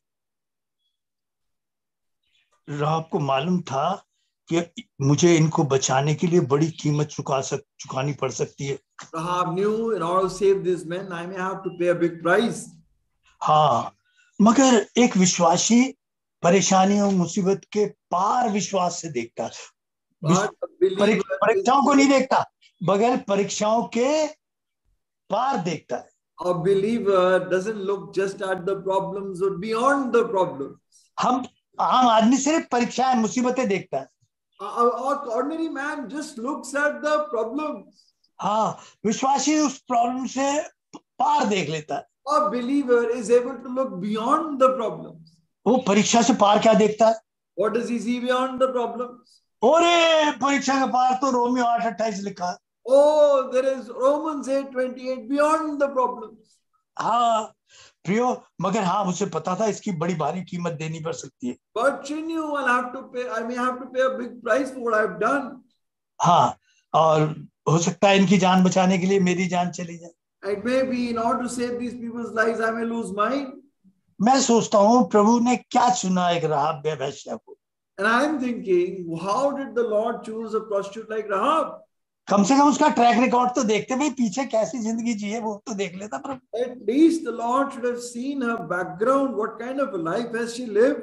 राहाब को मालूम था कि मुझे इनको बचाने के लिए बड़ी कीमत चुकानी पड़ सकती है। Rahab knew in order to save these men, I may have to pay a big price. हाँ, मगर एक विश्वासी परेशानियों मुसीबत के पार विश्वास से देखता है, परीक्षाओं को नहीं देखता, बगैर परीक्षाओं के पार देखता है। A believer doesn't look just at the problems or beyond the problems. हम आम आदमी सिर्फ परीक्षाएं मुसीबतें देखता है। Our ordinary man just looks at the problems. हाँ, विश्वासी उस प्रॉब्लम से पार देख लेता है। A believer is able to look beyond the problems. वो परीक्षा से पार क्या देखता है? What does he see beyond the problems? और परीक्षा के पार तो रोमियो 8:28 लिखा है। Oh, there is Romans 8:28 beyond the problems. हाँ प्रियो, मगर हाँ मुझे पता था इसकी बड़ी भारी कीमत देनी पड़ सकती है। But she knew I may have to pay a big price for what I've done. हाँ, और हो सकता है इनकी जान बचाने के लिए मेरी जान चली जाए। It may be in order to save these people's lives, I may lose mine. मैं सोचता हूँ प्रभु ने क्या चुना एक राहाब वेश्या को। And I'm thinking, how did the Lord choose a prostitute like Rahab? कम से कम उसका ट्रैक रिकॉर्ड तो देखते, भाई पीछे कैसी जिंदगी जी है वो तो देख लेता प्रभु। At least the Lord should have seen her background. What kind of a life has she lived?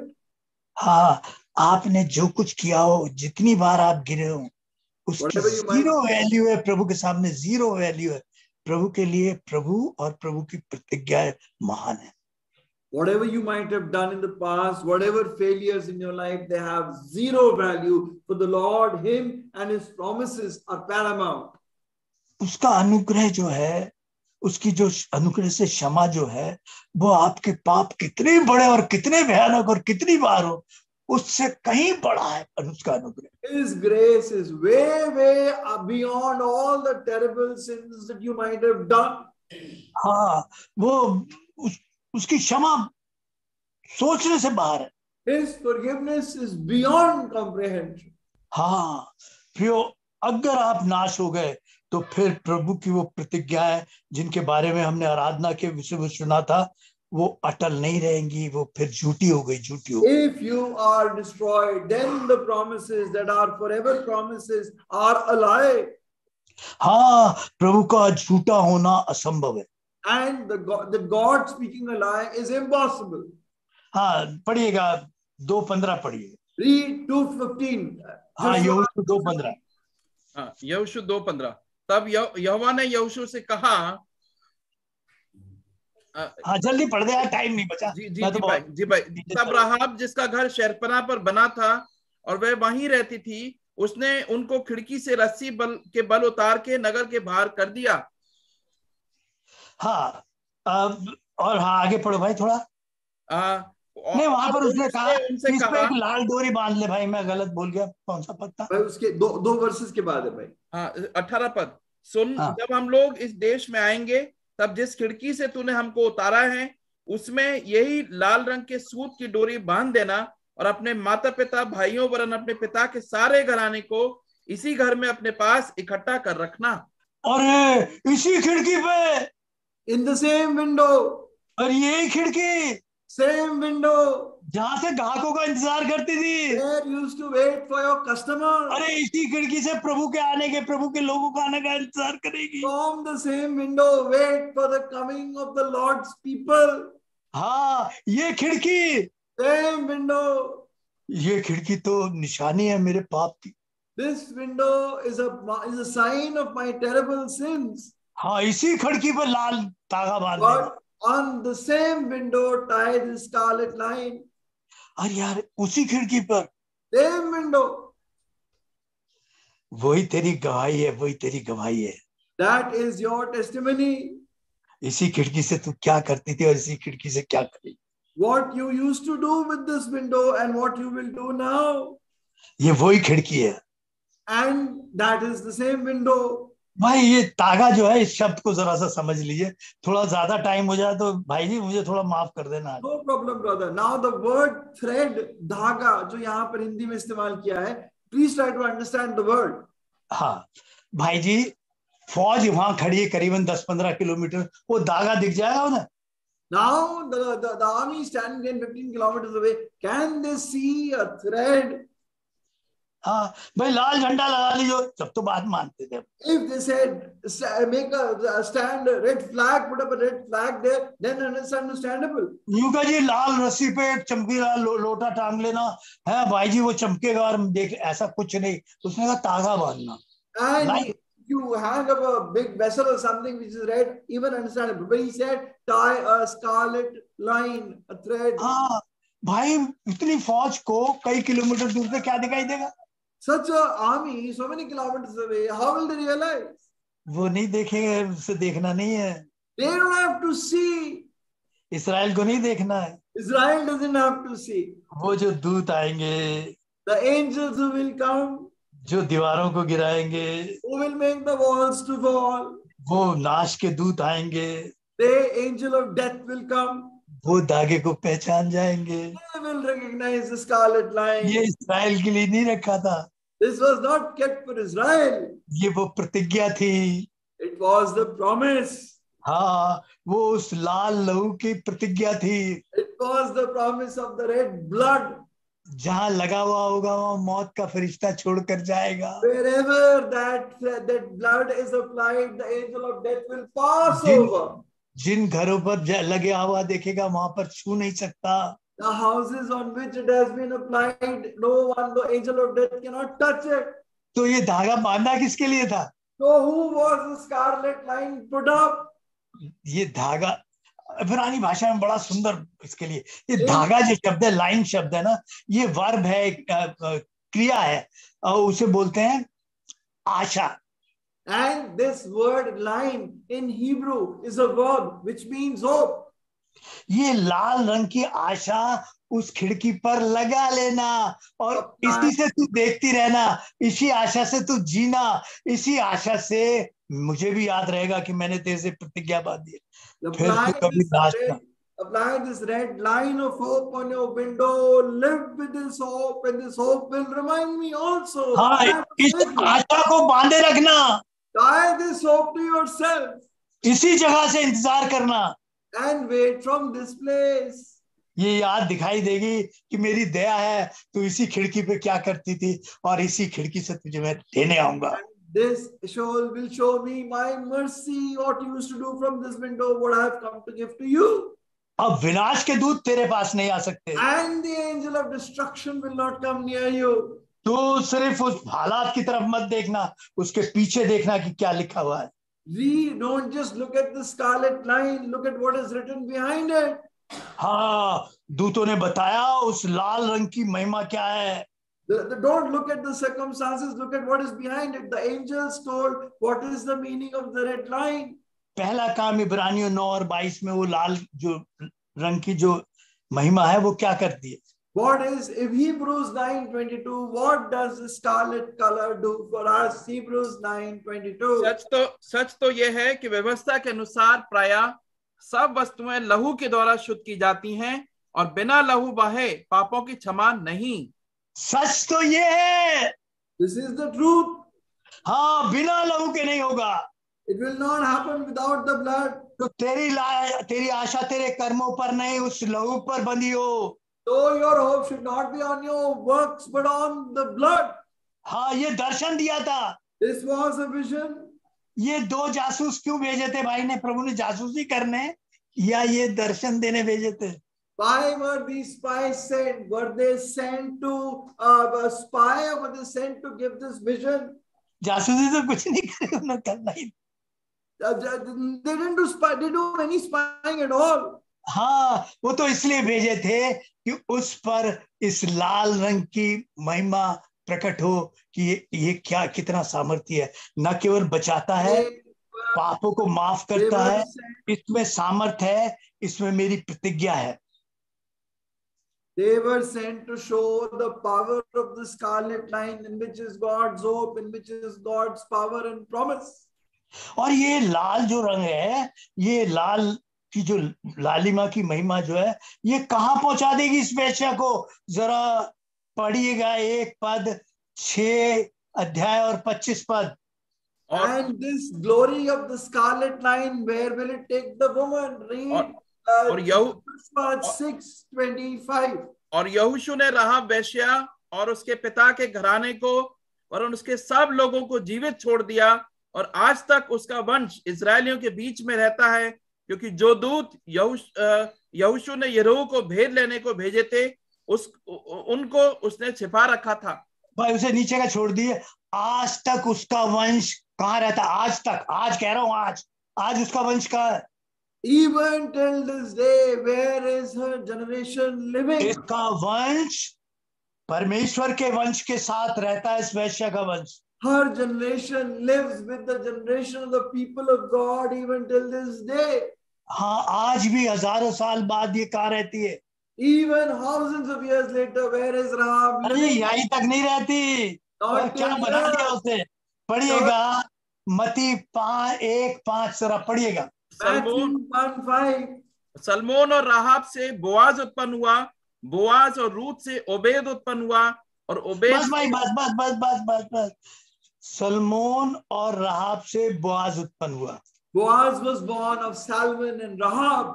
हाँ, आपने जो कुछ किया हो, जितनी बार आप गिरे हो, उसकी जीरो वैल्यू है प्रभु के सामने, जीरो वैल्यू है। प्रभु के लिए प्रभु और प्रभु की प्रतिज्ञा महान है। Whatever you might have done in the past, whatever failures in your life, they have zero value for the Lord. Him and his promises are paramount. उसका अनुग्रह जो है, उसकी जो अनुग्रह से क्षमा जो है, वो आपके पाप कितने बड़े और कितने भयानक और कितनी बार हो, उससे कहीं बड़ा है उसका अनुग्रह। His grace is way, way beyond all the terrible sins that you might have done. हाँ, वो उसकी क्षमा सोचने से बाहर है। His forgiveness is beyond comprehension. हाँ प्रियो, अगर आप नाश हो गए तो फिर प्रभु की वो प्रतिज्ञा है जिनके बारे में हमने आराधना के विषय में सुना था, वो अटल नहीं रहेंगी, वो फिर झूठी हो गई, झूठी हो गई। If you are destroyed, then the promises that are forever promises are a lie. हाँ, प्रभु का झूठा होना असंभव है। And the God speaking a lie is impossible. हाँ, पढ़िएगा 2:15 पढ़िए। Read 2:15. हाँ, यहोशू 2:15। हाँ, यहोशू 2:15। तब यहोवा ने यहोशू से कहा, हाँ जल्दी पढ़ दे यार, टाइम नहीं बचा। जी भाई। तब राहाब जिसका घर शहरपनाह पर बना था और वह वहीं रहती थी, उसने उनको खिड़की से रस्सी के बल उतार के नगर के बाहर कर दिया। हाँ, और हाँ आगे पढ़ो भाई थोड़ा। नहीं, वहां पर उसने कहा कि इस पे एक लाल डोरी बांध ले। भाई मैं गलत बोल गया, कौन सा पद था भाई? उसके दो वर्सेस के बाद है भाई। हाँ, 18 पद सुन। हाँ। जब हम लोग इस देश में आएंगे, तब जिस खिड़की से तूने हमको उतारा है, उसमें यही लाल रंग के सूत की डोरी बांध देना और अपने माता पिता, भाइयों वरन अपने पिता के सारे घराने को इसी घर में अपने पास इकट्ठा कर रखना। और इसी खिड़की पे, इन द सेम विंडो, और यही खिड़की, सेम विंडो, जहां से ग्राहकों का इंतजार करती थी, Where used to wait for your customer. अरे इसी खिड़की से प्रभु के आने के, प्रभु के लोगों का आने का इंतजार करेगी। From the same window, wait for the coming of the Lord's people. हाँ, ये खिड़की, Same window. ये खिड़की तो निशानी है मेरे पाप की। This window is a sign of my terrible sins. हाँ, इसी खिड़की पर लाल तागा बांध But on the same window, tie the scarlet line. अरे यार, उसी खिड़की पर Same window. वही तेरी गवाही है, वही तेरी गवाही है। That is your testimony. इसी खिड़की से तू क्या करती थी और इसी खिड़की से क्या करी। What you used to do with this window and what you will do now. ये वही खिड़की है। And that is the same window. भाई ये तागा जो है, इस शब्द को जरा सा समझ लीजिए। थोड़ा ज्यादा टाइम हो जाए तो भाई जी मुझे थोड़ा माफ कर देना। No problem, brother. Now the word thread, धागा, जो यहाँ पर हिंदी में इस्तेमाल किया है, please try to understand the word. हाँ भाई जी, फौज वहां खड़ी है करीबन 10-15 किलोमीटर, वो धागा दिख जाएगा उन्हें? Now the army standing 10-15 kilometers away, can they see a thread? हाँ भाई, लाल झंडा लगा लीजिए, तब तो बात मानते थे। If they said make a stand, a red flag, put up a red flag there, then it's understandable. यूं का जी लाल रस्सी पे एक चमकीला लोटा टांग लेना है भाई जी, वो चमकेगा और देख, ऐसा कुछ नहीं। उसने कहा तागा बांधना। And if you hang up a big vessel or something which is red, even understandable. But he said tie a scarlet line, a thread. हाँ भाई, इतनी फौज को कई किलोमीटर दूर से क्या दिखाई देगा? Such a army, so many kilometers away, how will they realize? वो नहीं देखेंगे, उससे देखना नहीं है। They don't have to see. Israel को नहीं देखना है। Israel doesn't have to see. वो जो दूत आएंगे, The angels who will come, जो दीवारों को गिराएंगे, who will make the walls to fall. वो नाश के दूत आएंगे, The angel of death will come. वो धागे को पहचान जाएंगे। They will recognize the scarlet line. ये इसराइल के लिए नहीं रखा था, This was not kept for Israel. ये वो प्रतिज्ञा थी। It was the promise. हाँ, वो उस लाल लहू की प्रतिज्ञा थी। It was the promise of the red blood. जहाँ लगा हुआ होगा वहाँ मौत का फरिश्ता छोड़कर जाएगा। Wherever that blood is applied, the angel of death will pass over. जिन घरों पर लगे हुआ देखेगा वहां पर छू नहीं सकता। The houses on which it has been applied, no one, the angel of death cannot touch it. तो ये धागा बांधा किसके लिए था? So who was the scarlet line put up? ये धागा इब्रानी भाषा में बड़ा सुंदर, इसके लिए ये धागा जो शब्द है, लाइन शब्द है ना, ये वर्ब है, क्रिया है, और उसे बोलते हैं आशा। And this word line in Hebrew is a verb which means hope. ये लाल रंग की आशा उस खिड़की पर लगा लेना और इसी से तू देखती रहना, इसी आशा से तू जीना, इसी आशा से मुझे भी याद रहेगा कि मैंने तेरे से प्रतिज्ञा बांधी है, फिर तू कभी नाश ना। Apply this red line of hope on your window. Live with this hope, and this hope will remind me also. हाँ, इस आशा को बांधे रखना। Tie this hope to yourself. इसी जगह से इंतजार करना। And wait from this place. ये याद दिखाई देगी कि मेरी दया है, तू इसी खिड़की पे क्या करती थी और इसी खिड़की से तुझे मैं देने आऊंगा। This will show me my mercy, what you used to do from this window, what I have come to give to you. अब विनाश के दूत तेरे पास नहीं आ सकते। And the angel of destruction will not come near you. तू सिर्फ उस हालात की तरफ मत देखना, उसके पीछे देखना कि क्या लिखा हुआ है। We don't just look at the scarlet line, look at what is written behind it. हाँ, दूतों ने बताया उस लाल रंग की महिमा क्या है। Don't look at the circumstances, look at what is behind it. The angels told what is the meaning of the red line. पहला काम इब्रानियों 9:22 में वो लाल जो रंग की जो महिमा है वो क्या करती है? What is, if Hebrews 9:22, what does the scarlet color do for us? Hebrews 9:22. सच तो यह है कि व्यवस्था के अनुसार प्रायः सब वस्तुएं लहू के द्वारा शुद्ध की जाती हैं और बिना लहू बहे पापों की क्षमा नहीं। सच तो ये है, This is the truth. हाँ, बिना लहू के नहीं होगा। It will not happen without the blood. तो तेरी आशा तेरे कर्मों पर नहीं, उस लहू पर बंधी हो। So your hope should not be on your works but on the blood. हाँ, ये दर्शन दिया था। This was a vision. ये 2 जासूस क्यों भेजे थे भाई ने? प्रभु ने जासूसी करने या ये दर्शन देने भेजे थे? Why were these spies sent? Were they sent to spy, or were they sent to give this vision? जासूसी तो कुछ नहीं करे, उन्होंने करना ही। They didn't do spy. They didn't do any spying at all. हाँ, वो तो इसलिए भेजे थे कि उस पर इस लाल रंग की महिमा प्रकट हो कि ये क्या, कितना सामर्थ्य है, न केवल बचाता है, पापों को माफ करता है, इसमें सामर्थ है, इसमें मेरी प्रतिज्ञा है। They were sent to show the power of the scarlet line, in which is God's hope, in which is God's power and promise. और ये लाल जो रंग है, ये लाल की जो लालिमा की महिमा जो है, ये कहाँ पहुंचा देगी इस वेश्या को? जरा पढ़िएगा 1 पद 6 अध्याय और 25 पद। And this glory of the scarlet line, where will it take the woman? Read verse 6:25. और यहोशू ने राहाब वेश्या और उसके पिता के घराने को और उसके सब लोगों को जीवित छोड़ दिया, और आज तक उसका वंश इजरायलियों के बीच में रहता है, क्योंकि जो दूत यहोशू ने यरीहो को भेद लेने को भेजे थे, उनको उसने छिपा रखा था। भाई उसे नीचे का छोड़ दिए, आज तक उसका वंश कहाँ रहता? आज तक, आज कह रहा हूं, आज उसका वंश कहाँ है? Even till this day, where is her generation living? इसका वंश परमेश्वर के वंश के साथ रहता है, इस वैश्य का वंश। Her generation lives with the generation of the people of God even till this day. हाँ, आज भी हजारों साल बाद ये कहाँ रहती है? Even thousands of years later, where is Rahab अरे living? यहीं तक नहीं रहती, और क्या बना दिया उसे? पढ़िएगा मत्ती 5:1-5 जरा पढ़िएगा। सलमोन और राहाब से बोआज उत्पन्न हुआ, बोआज और रूत से ओबेद उत्पन्न हुआ, और ओबेद बस सलमोन और राहाब से बोआज उत्पन्न हुआ। Boaz was born of Salmon and Rahab.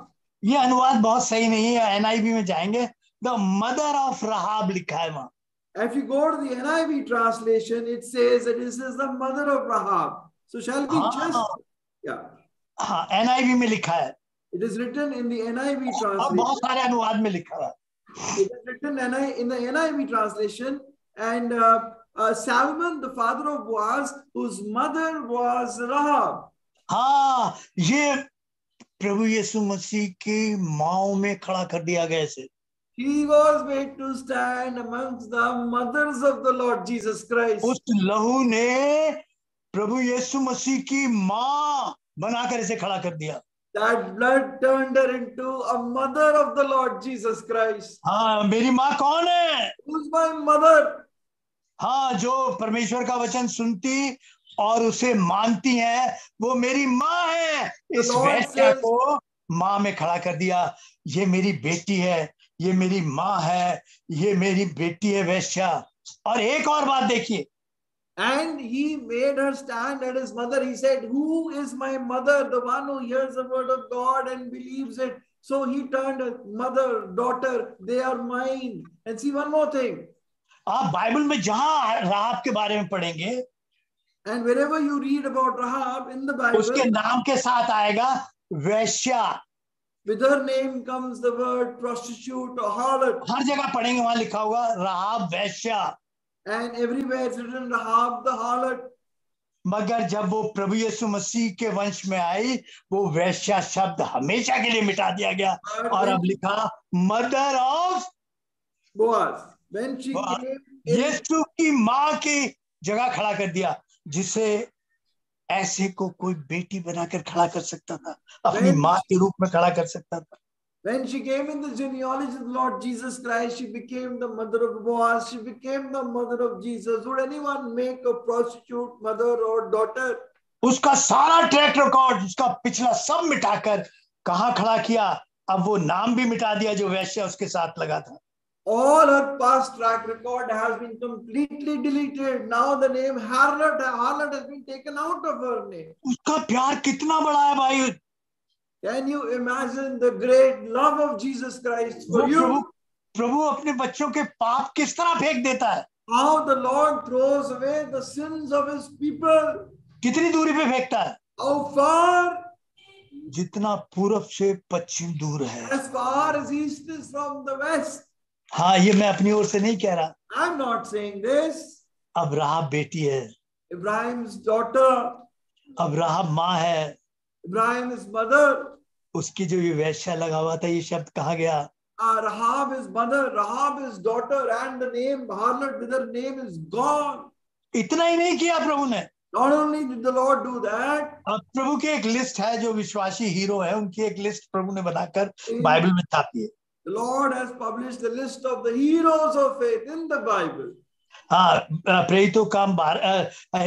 ये अनुवाद बहुत सही नहीं है, NIV में जाएंगे, द मदर ऑफ राहाब लिखा है वहां। If you go to the NIV translation, it says that this is the mother of Rahab. So shall we हाँ, NIV में लिखा है। It is written in the NIV translation. और बहुत सारे अनुवाद में लिखा है। It is written in the NIV translation, and Salmon, the father of Boaz, whose mother was Rahab. हाँ, ये प्रभु यीशु मसीह की माओं में खड़ा कर दिया गया इसे। He was made to stand amongst the mothers of the Lord Jesus Christ. उस लहू ने प्रभु यीशु मसीह की माँ बनाकर इसे खड़ा कर दिया। That blood turned her into a mother of the Lord Jesus Christ. हाँ, मेरी माँ कौन है? Who's my mother? हाँ, जो परमेश्वर का वचन सुनती और उसे मानती है, वो मेरी माँ है। इस वेश्या को माँ में खड़ा कर दिया। ये मेरी बेटी है, ये मेरी माँ है, ये मेरी बेटी है वेश्या। और एक और बात देखिए, and he made her stand at his mother. He said, who is my mother? The one who hears the word of God and believes it. So he turned her mother, daughter, they are mine. And see one more thing. आप बाइबल में जहां राहाब के बारे में पढ़ेंगे, and wherever you read about Rahab in the Bible, उसके नाम के साथ आएगा वेश्या। with her name comes the word prostitute or harlot. हर जगह पढ़ेंगे वहां लिखा होगा राहाब वेश्या। And everywhere it's written Rahab the harlot. मगर जब वो प्रभु यीशु मसीह के वंश में आई, वो वेश्या शब्द हमेशा के लिए मिटा दिया गया और अब लिखा mother of Boaz. When she came, यीशु की माँ की जगह खड़ा कर दिया, जिसे ऐसे को कोई बेटी बनाकर खड़ा कर सकता था, अपनी माँ के रूप में खड़ा कर सकता था। When she came in the genealogy of the Lord Jesus Christ, she became the mother of Boaz. She became the mother of Jesus. Would anyone make a prostitute mother or daughter? उसका सारा ट्रैक रिकॉर्ड, उसका पिछला सब मिटाकर कहाँ खड़ा किया? अब वो नाम भी मिटा दिया जो वैश्य उसके साथ लगा था। All her past track record has been completely deleted. Now the name harlot has been taken out of her name. उसका प्यार कितना बड़ा है भाई! Can you imagine the great love of Jesus Christ for you? प्रभु अपने बच्चों के पाप किस तरह फेंक देता है? How the Lord throws away the sins of his people. कितनी दूरी पे फेंकता है? How far? जितना पूरब से पश्चिम दूर है। As far as east is from the west. हाँ, ये मैं अपनी ओर से नहीं कह रहा। I'm not saying this. अब राहाब बेटी है, Abraham's daughter. अब राहाब माँ है, Abraham is mother. उसकी जो ये वैश्या लगा हुआ था, ये शब्द कहाँ गया? Rahab is mother, Rahab is daughter, and the name harlot with her name is gone. इतना ही नहीं किया प्रभु ने, Not only did the Lord do that, अब प्रभु की एक लिस्ट है, जो विश्वासी हीरो है उनकी एक लिस्ट प्रभु ने बनाकर बाइबल में छापी है। the Lord has published the list of the heroes of faith in the Bible. हाँ, प्रेरितों काम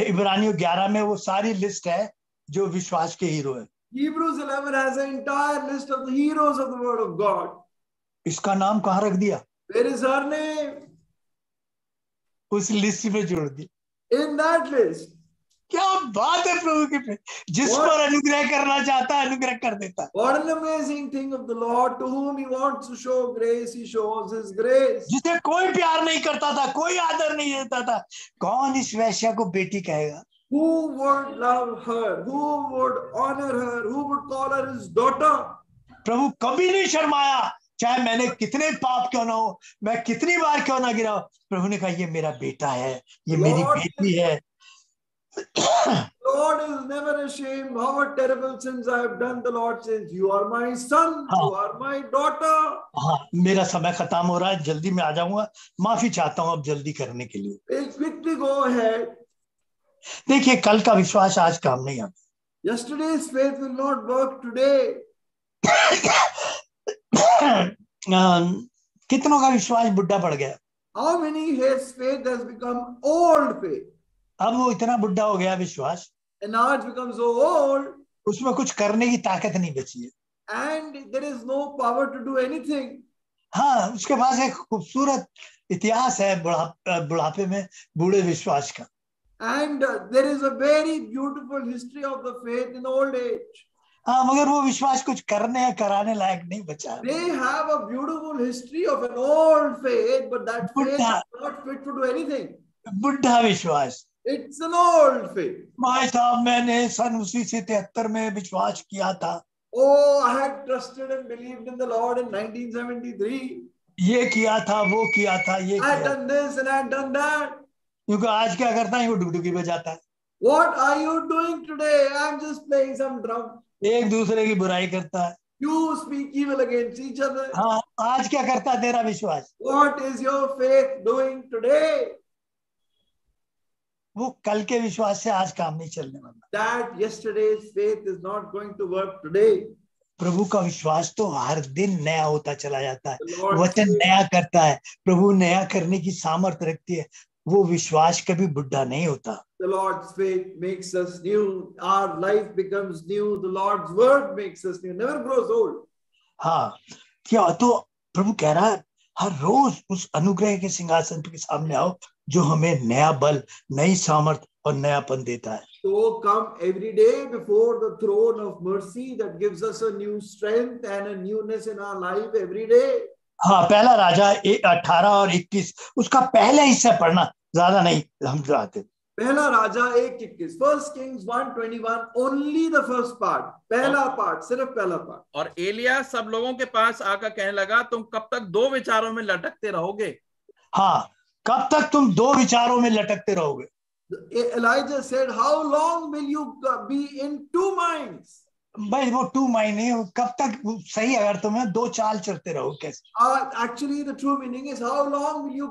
इब्रानियों 11 में वो सारी लिस्ट है जो विश्वास के हीरो है। Hebrews 11 has an entire list of the heroes of the Word of God. इसका नाम कहाँ रख दिया? Where is her name? उस लिस्ट में जोड़ दी। In that list. क्या बात है प्रभु की, जिस पर अनुग्रह करना चाहता है अनुग्रह कर देता है। What an amazing thing of the Lord, to whom he wants to show grace, he shows his grace. जिसे कोई प्यार नहीं करता था, कोई आदर नहीं देता था, कौन इस वैश्या को बेटी कहेगा? Who would love her? Who would honor her? Who would call her his daughter? प्रभु कभी नहीं शर्माया, चाहे मैंने कितने पाप क्यों ना हो, मैं कितनी बार क्यों ना गिरा, प्रभु ने कहा ये मेरा बेटा है, ये मेरी बेटी है। Lord is never ashamed. However terrible sins I have done, the Lord says, you are my son, you are my daughter. हाँ, मेरा समय खत्म हो रहा है, जल्दी मैं आ जाऊंगा, माफी चाहता हूँ अब जल्दी करने के लिए। We'll quickly go ahead. देखिए, कल का विश्वास आज काम नहीं आता। Yesterday's faith will not work today. कितनों का विश्वास बुढ़ा पड़ गया? How many his faith has become old faith? अब वो इतना बुढ़ा हो गया विश्वास, and now it's become so old, उसमें कुछ करने की ताकत नहीं बची है, and there is no power to do anything. हाँ, उसके पास एक खूबसूरत इतिहास है बुढ़ापे में बूढ़े विश्वास का, and there is a very beautiful history of the faith in old age. हाँ, मगर वो विश्वास कुछ करने या कराने लायक नहीं बचा। They have a beautiful history of an old faith, but that faith is not fit to do anything. बुढ़ा विश्वास, it's an old faith. भाई साहब, मैंने सन 1973 में विश्वास किया था, oh, I had trusted and believed in the Lord in 1973. ये किया था, वो किया था, ये I had done this and I had done that. क्योंकि आज क्या करता है, वो डुगडुगी बजाता है। What are you doing today? I'm just playing some drum. एक दूसरे की बुराई करता है। You speak evil against each other. हाँ, आज क्या करता है तेरा विश्वास? What is your faith doing today? वो कल के विश्वास से आज काम नहीं चलने वाला। That yesterday's faith is not going to work today. प्रभु का विश्वास तो हर दिन नया होता चला जाता है, वचन नया करता है, प्रभु नया करने की सामर्थ्य रखती है, वो विश्वास कभी बुढ़ा नहीं होता। The Lord's faith makes us new. Our life becomes new. The Lord's word makes us new. Never grows old. हाँ, क्या तो प्रभु कह रहा है, हर रोज उस अनुग्रह के सिंहासन के सामने आओ जो हमें नया बल, नई सामर्थ और नयापन देता है। So come every day before the throne of mercy that gives us a new strength and a newness in our life every day. हाँ, पहला राजा 18 और 21 उसका पहला हिस्सा पढ़ना, ज्यादा नहीं हम चाहते। पहला राजा 1:21, First Kings 1:21, only the first part, पहला पार्ट, सिर्फ पहला पार्ट। और एलिया सब लोगों के पास आकर कहने लगा, तुम कब तक दो विचारों में लटकते रहोगे? हाँ, कब तक तुम दो विचारों में लटकते रहोगे? Elijah said, how long will you be in two minds? भाई वो 2 महीने कब तक सही, अगर तुम्हें दो चाल चलते रहो कैसे? Actually the true meaning is how long will you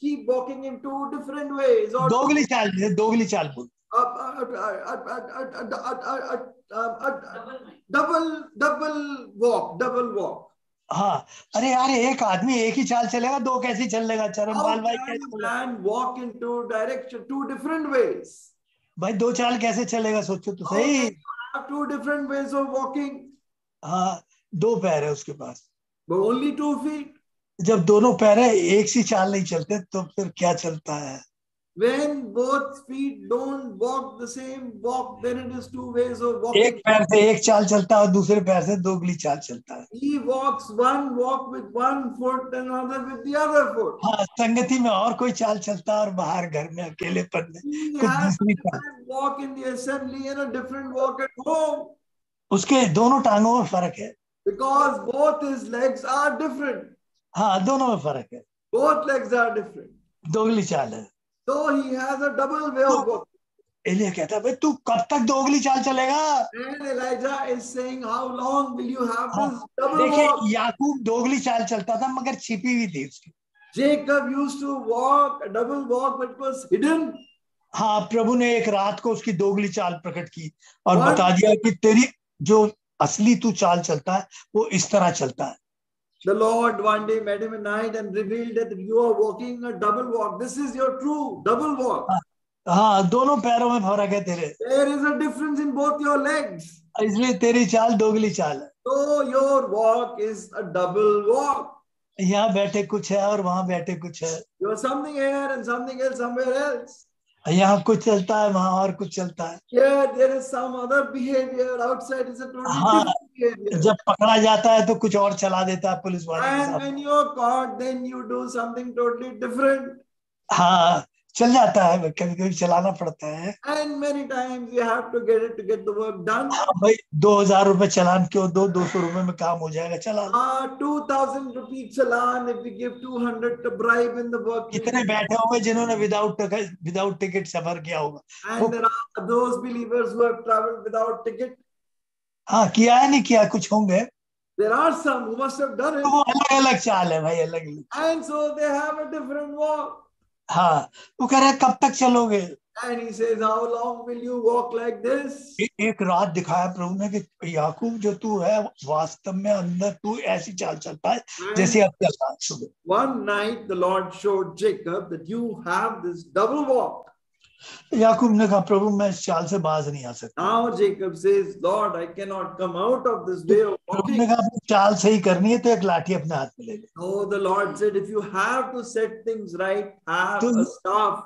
keep walking in two different ways? Or दोगली चाल बोल। double walk. हाँ, अरे यार, एक आदमी एक ही चाल चलेगा, दो कैसे चलेगा? चरणपाल भाई, कैसे man walk in two different ways? भाई दो चाल कैसे चलेगा? सोचो तो सही। Two different ways of walking. हाँ, दो पैर है उसके पास, but only 2 feet. जब दोनों पैर है, एक सी चाल नहीं चलते तो फिर क्या चलता है? When both feet don't walk the same walk, then it is 2 ways of walking. एक पैर से एक चाल चलता है और दूसरे पैर से दोगली चाल चलता है। He walks one walk with one foot and another with the other foot. हाँ, संगति में और कोई चाल चलता है और बाहर घर में अकेलेपन में He कुछ has दूसरी a चाल। different walk in the assembly and a different walk at home. उसके दोनों टांगों में फर्क है, Because both his legs are different. हाँ, दोनों में फर्क है, Both legs are different. दोगली चाल है। So he has a double way of walking. Elia कहता है भाई तू कब तक दोगली चाल चलेगा? And Elijah is saying, how long will you have हाँ, this double देखिए walk? याकूब दोगली चाल चलता था मगर छिपी हुई थी उसकी। Jacob used to walk a double walk, but it was hidden. हाँ, प्रभु ने एक रात को उसकी दोगली चाल प्रकट की और One- बता दिया कि तेरी जो असली तू चाल चलता है वो इस तरह चलता है। The Lord one day met him at night and revealed that you are walking a double walk. This is your true double walk. हाँ, दोनों पैरों में फर्क है तेरे, There is a difference in both your legs. इसलिए तेरी चाल दोगली चाल है। So your walk is a double walk. यहाँ बैठे कुछ है और वहां बैठे कुछ है, You are something here and something else somewhere else. यहाँ कुछ चलता है वहां और कुछ चलता है। Here there is some other behavior. Outside is a totally हाँ, different behavior. जब पकड़ा जाता है तो कुछ और चला देता है पुलिस वाले के And साथ। when you are caught, then you do something totally different. हाँ, चल जाता है, कभी कभी चलाना पड़ता है। And many times you have to get it to get the work done. हाँ भाई, 2000 रुपए चलान क्यों दो, 200 रुपए में काम हो जाएगा, चला लो। 2,000 rupee challan, if we give 200 to bribe in the work. कितने बैठे होंगे जिन्होंने विदाउट टिकट सफर किया होगा। And there are those believers who have traveled without ticket. हाँ, किया है नहीं किया, कुछ होंगे। There are some who must have done तो it. वो अलग अलग चाल है भाई, अलग अलग। And so they have a different walk. हाँ, वो कह रहे हैं कब तक चलोगे? And he says, how long will you walk like this? एक रात दिखाया प्रभु ने कि याकूब जो तू है वास्तव में अंदर तू ऐसी चाल चलता है जैसे अब चलता है सुबह। One night the Lord showed Jacob that you have this double walk. याकूब ने कहा प्रभु मैं इस चाल से बाज नहीं आ सकता। Now Jacob says, Lord, I cannot come out of this way of प्रभु ने walking. कहा अपनी चाल सही करनी है तो एक लाठी अपने हाथ में ले ले। Oh, the Lord said, if you have to set things right, have तो a staff.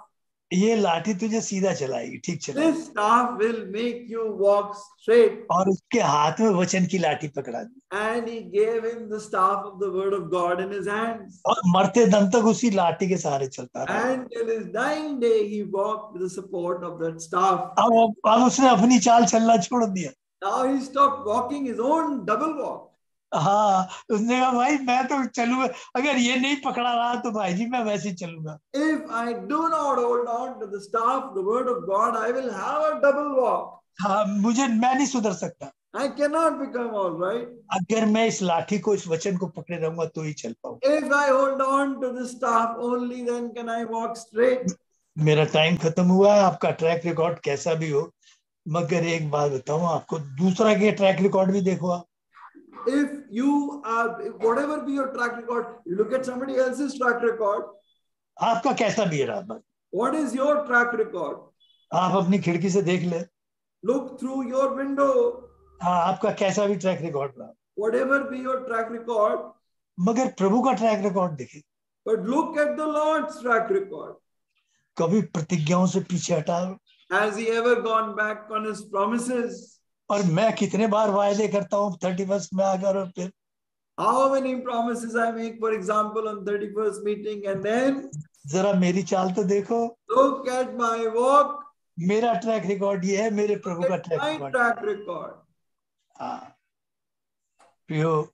ये लाठी तुझे सीधा चलाएगी, ठीक चलाएगी। This staff will make you walk straight. और उसके हाथ में वचन की लाठी पकड़ा दी And he gave him the staff of the word of God in his hands. और मरते दम तक उसी लाठी के सहारे चलता रहा। And till his dying day, he walked with the support of that staff. अब उसने अपनी चाल चलना छोड़ दिया। Now he stopped walking his own double walk. हाँ, उसने कहा भाई मैं तो चलूंगा, अगर ये नहीं पकड़ा रहा तो भाई जी मैं वैसे ही चलूंगा। If I do not hold on to the staff, the word of God, I will have a double walk. हाँ, मैं नहीं सुधर सकता। I cannot become all right. अगर मैं इस लाठी को, इस वचन को पकड़े रहूंगा तो ही चल पाऊंगा। If I hold on to the staff, only then can I walk straight. मेरा टाइम खत्म हुआ है, आपका ट्रैक रिकॉर्ड कैसा भी हो, मगर एक बात बताऊं आपको, दूसरा के ट्रैक रिकॉर्ड भी देखो आप। If you are, whatever be your track record, you look at somebody else's track record. आपका कैसा भी रहा, What is your track record? आप अपनी खिड़की से देख ले। Look through your window. हाँ, आपका कैसा भी ट्रैक रिकॉर्ड रहा, Whatever be your track record, मगर प्रभु का ट्रैक रिकॉर्ड देखे। but look at the Lord's track record. कभी प्रतिज्ञाओं से पीछे हटा, Has he ever gone back on his promises? और मैं कितने बार वायदे करता हूँ 31st में आकर, और फिर How many promises I make, for example, on 31st meeting, and then जरा मेरी चाल तो देखो, look at my walk, मेरा ट्रैक रिकॉर्ड ये है, मेरे प्रभु का at track my record. track record. हाँ प्रियो,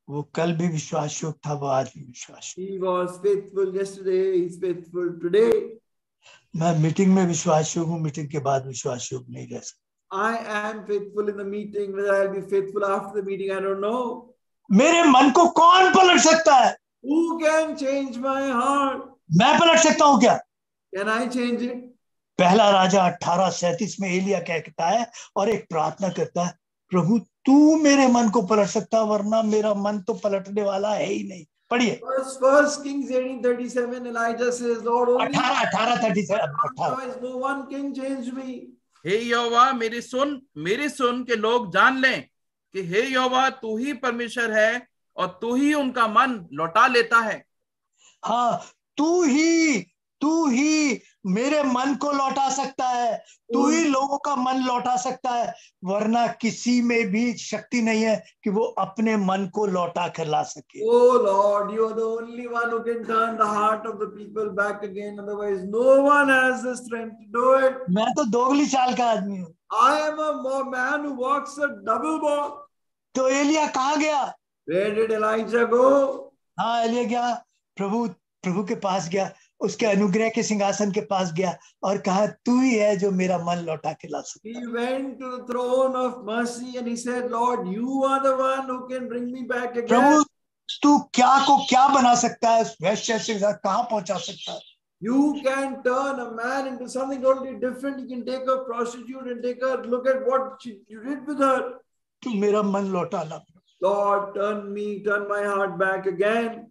वो कल भी विश्वास योग्य था, वो आज भी विश्वास योग्य। He was faithful yesterday, he's faithful today. मैं मीटिंग में विश्वास योग्य हूँ, मीटिंग के बाद विश्वास योग्य नहीं रह सकता। I am faithful in the meeting, whether I'll be faithful after the meeting, I don't know. मेरे मन को कौन पलट सकता है? Who can change my heart? मैं पलट सकता हूँ क्या? Can I change it? पहला राजा 18:37 में एलिया कहता है और एक प्रार्थना करता है, प्रभु तू मेरे मन को पलट सकता, वरना मेरा मन तो पलटने वाला है ही नहीं। पढ़िए। First Kings 18:37, Elijah says, Lord, only 18:37 otherwise no one can change me. हे यहोवा मेरी सुन के लोग जान लें कि हे यहोवा तू ही परमेश्वर है और तू ही उनका मन लौटा लेता है। हाँ, तू ही मेरे मन को लौटा सकता है, तू ही लोगों का मन लौटा सकता है, वरना किसी में भी शक्ति नहीं है कि वो अपने मन को लौटा कर ला सके। Oh Lord, you are the only one who can turn the heart of the people back again. Otherwise, no one has the strength to do it. मैं तो दोगली चाल का आदमी हूँ। I am a man who walks a double walk. तो एलिया कहाँ गया? Where did Elijah go? हाँ, एलिया गया, प्रभु के पास गया, उसके अनुग्रह के सिंहासन के पास गया और कहा, तू ही है जो मेरा मन लौटा के ला सकता है। He went to the throne of mercy and he said, Lord, you are the one who can bring me back again. प्रभु, तू क्या को क्या बना सकता है, वैश्य से कहां पहुंचा सकता है? You can turn a man into something totally different. You can take a prostitute and take her, look at what you did with her. तू मेरा मन लौटा ला। Lord, turn my heart back again.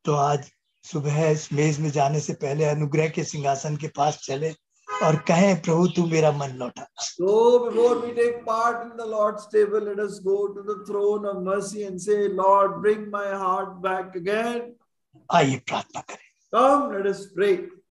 तो आज सुबह इस मेज में जाने से पहले अनुग्रह के सिंहासन के पास चले और कहें, प्रभु तू मेरा मन लौटा। So before we take part in the Lord's table, let us go to the throne of mercy and say, Lord, bring my heart back again. आइए प्रार्थना करें। Come, let us pray.